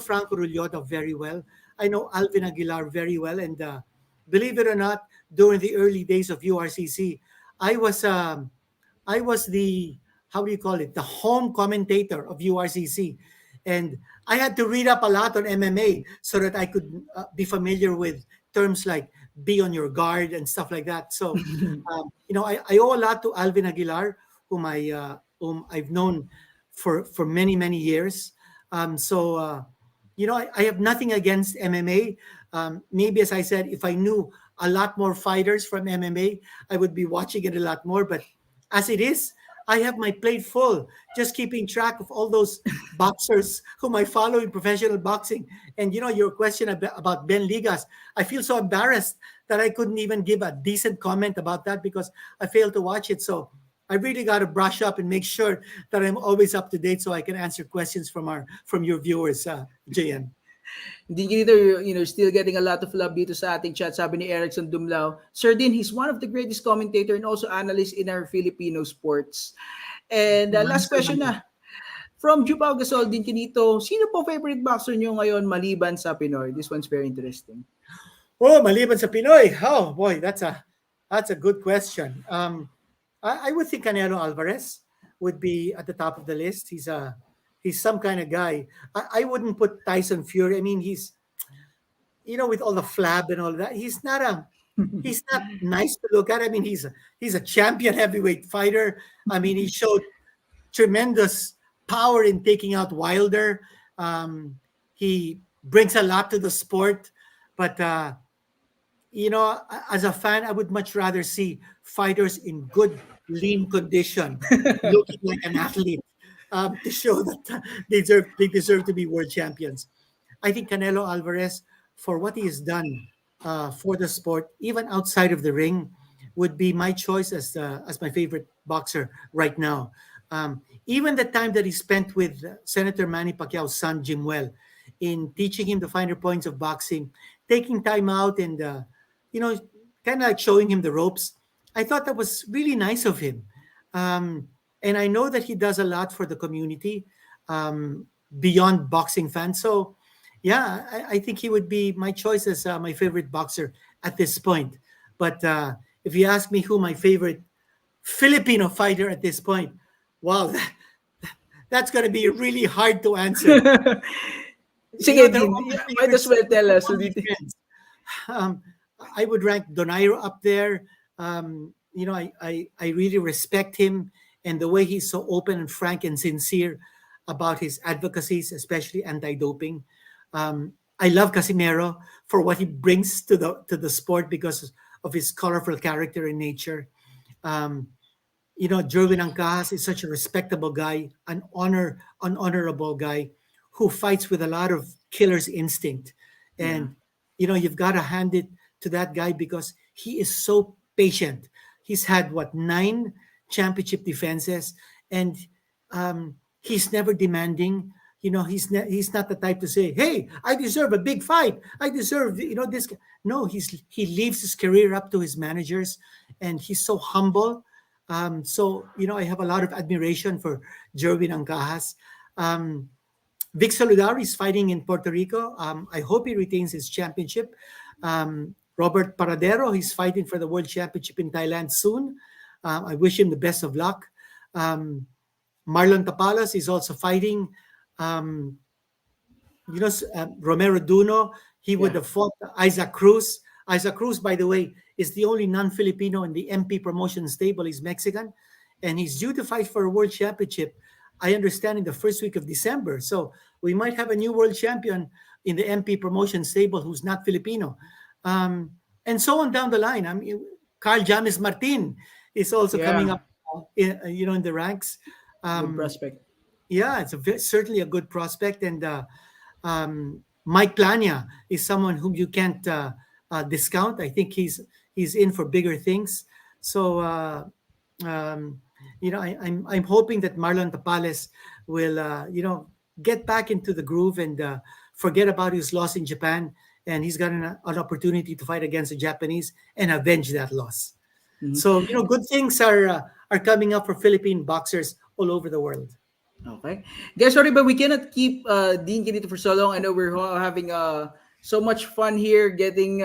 Franco Rullota very well. I know Alvin Aguilar very well, and believe it or not, during the early days of URCC, I was um, I was the how do you call it the home commentator of URCC, and I had to read up a lot on MMA so that I could be familiar with terms like be on your guard and stuff like that. So, I owe a lot to Alvin Aguilar, whom I've known for many years. So I have nothing against MMA. Maybe, as I said, if I knew a lot more fighters from MMA, I would be watching it a lot more. But as it is, I have my plate full, just keeping track of all those boxers whom I follow in professional boxing. And your question about Ben Ligas, I feel so embarrassed that I couldn't even give a decent comment about that because I failed to watch it. So I really got to brush up and make sure that I'm always up to date so I can answer questions from your viewers, JN. Din Quinito, still getting a lot of love dito sa ating chat. Sabi ni Erickson Dumlao, Sir Din, he's one of the greatest commentator and also analyst in our Filipino sports. And Maraming last question salamat. na. From Jupao Gasol, Din Quinito, sino po favorite boxer nyo ngayon maliban sa Pinoy? This one's very interesting. Oh, maliban sa Pinoy. Oh boy, that's a good question. I would think Canelo Alvarez would be at the top of the list. He's some kind of guy. I wouldn't put Tyson Fury. I mean, he's with all the flab and all that. He's not nice to look at. I mean, he's a champion heavyweight fighter. I mean, he showed tremendous power in taking out Wilder. He brings a lot to the sport, but as a fan, I would much rather see fighters in good, lean condition, looking like an athlete, to show that they deserve to be world champions. I think Canelo Alvarez, for what he has done for the sport, even outside of the ring, would be my choice as my favorite boxer right now. Even the time that he spent with Senator Manny Pacquiao's son Jim Well in teaching him the finer points of boxing, taking time out and you know kind of like showing him the ropes. I thought that was really nice of him. And I know that he does a lot for the community beyond boxing fans. So, yeah, I think he would be my choice as my favorite boxer at this point. But if you ask me who my favorite Filipino fighter at this point, wow, that's going to be really hard to answer. Sige They're din, all my might as favorites. well tell They're us. all my friends. Um, I would rank Donairo up there. I really respect him and the way he's so open and frank and sincere about his advocacies, especially anti-doping. I love Casimero for what he brings to the sport because of his colorful character and nature. Um, Jerwin Angkas is such a respectable guy, an honorable guy who fights with a lot of killer's instinct. Yeah. And, you've got to hand it to that guy because he is so patient. He's had, what, 9 championship defenses, and he's never demanding. He's not the type to say, "Hey, I deserve a big fight. I deserve, this." No, he leaves his career up to his managers, and he's so humble. I have a lot of admiration for Jerwin Ancajas. Vic Solidari is fighting in Puerto Rico. I hope he retains his championship. Robert Paradero, he's fighting for the World Championship in Thailand soon. I wish him the best of luck. Marlon Tapalas is also fighting. Um, Romero Duno, he would Yeah. have fought Isaac Cruz. Isaac Cruz, by the way, is the only non-Filipino in the MP promotion stable. He's Mexican, and he's due to fight for a world championship, I understand, in the first week of December. So we might have a new world champion in the MP promotion stable who's not Filipino. And so on down the line. I mean, Carl James Martin is also coming Yeah. up, in the ranks. Good Um, prospect. yeah, it's certainly a good prospect. And Mike Plania is someone whom you can't discount. I think he's in for bigger things. So um, I'm hoping that Marlon Tapales will get back into the groove and forget about his loss in Japan, and he's got an opportunity to fight against the Japanese and avenge that loss. Mhm. So good things are coming up for Philippine boxers all over the world. Okay. Guys, sorry, but we cannot keep Dean Quinito for so long. I know we're all having so much fun here, getting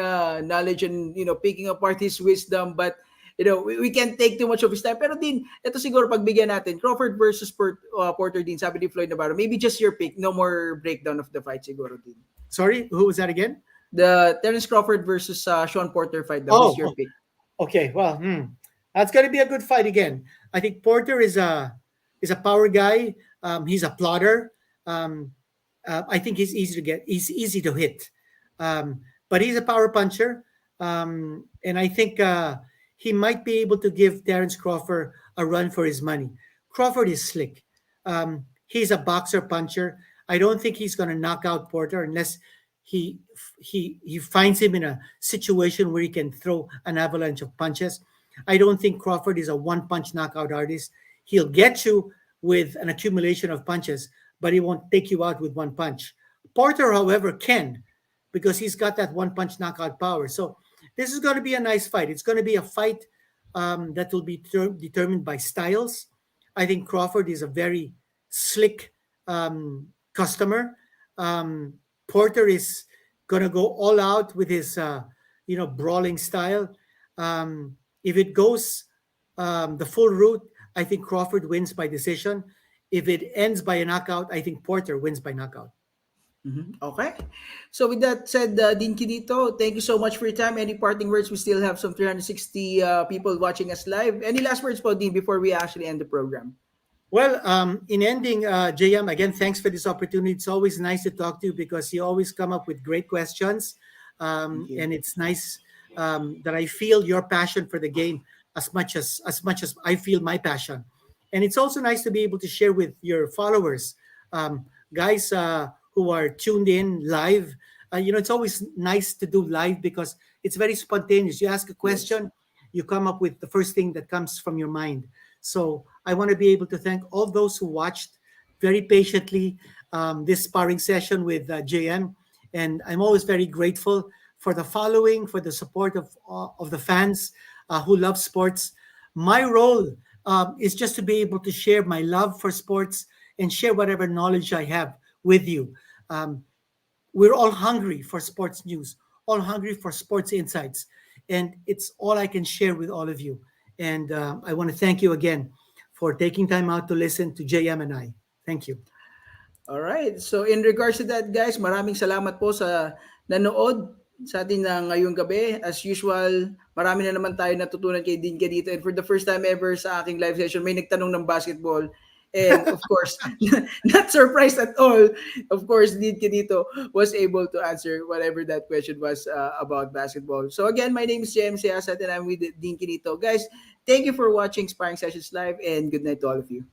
knowledge and, picking apart his wisdom. But, we can't take too much of his time. Pero Dean, ito siguro pagbigyan natin. Crawford versus Porter, Dean, sabi ni Floyd Navarro. Maybe just your pick. No more breakdown of the fight siguro, Dean. Sorry, who was that again? The Terence Crawford versus Sean Porter fight daw. Who's your Oh, pick? okay. Well, that's going to be a good fight again. I think Porter is a power guy. He's a plotter. Um, I think he's easy to get. He's easy to hit, but he's a power puncher, and I think he might be able to give Terence Crawford a run for his money. Crawford is slick. He's a boxer puncher. I don't think he's going to knock out Porter unless he he finds him in a situation where he can throw an avalanche of punches. I don't think Crawford is a one punch knockout artist. He'll get you with an accumulation of punches, but he won't take you out with one punch. Porter, however, can because he's got that one punch knockout power. So this is going to be a nice fight. It's going to be a fight that will be determined by styles. I think Crawford is a very slick customer. Um, Porter is going to go all out with his, brawling style. If it goes the full route, I think Crawford wins by decision. If it ends by a knockout, I think Porter wins by knockout. Mhm. Okay. So with that said, Dean Quinito, thank you so much for your time. Any parting words? We still have some 360 people watching us live. Any last words po, Dean, before we actually end the program? Well, in ending, JM, again, thanks for this opportunity. It's always nice to talk to you because you always come up with great questions. Thank you. And it's nice that I feel your passion for the game as much as I feel my passion. And it's also nice to be able to share with your followers, guys who are tuned in live. It's always nice to do live because it's very spontaneous. You ask a Yes. question, you come up with the first thing that comes from your mind. So I want to be able to thank all those who watched very patiently this sparring session with JM, and I'm always very grateful for the following, for the support of the fans who love sports. My role is just to be able to share my love for sports and share whatever knowledge I have with you. Um, we're all hungry for sports news, all hungry for sports insights. And it's all I can share with all of you. And I want to thank you again for taking time out to listen to JM and I. Thank you. All right. So in regards to that, guys, maraming salamat po sa nanood sa atin na ngayong gabi. As usual, marami na naman tayo natutunan kay Dean dito. And for the first time ever sa aking live session, may nagtanong ng basketball. And of course, not surprised at all. Of course, Dean dito was able to answer whatever that question was about basketball. So again, my name is James Siasat and I'm with Dean Kinito. Guys, thank you for watching Sparring Sessions Live and good night to all of you.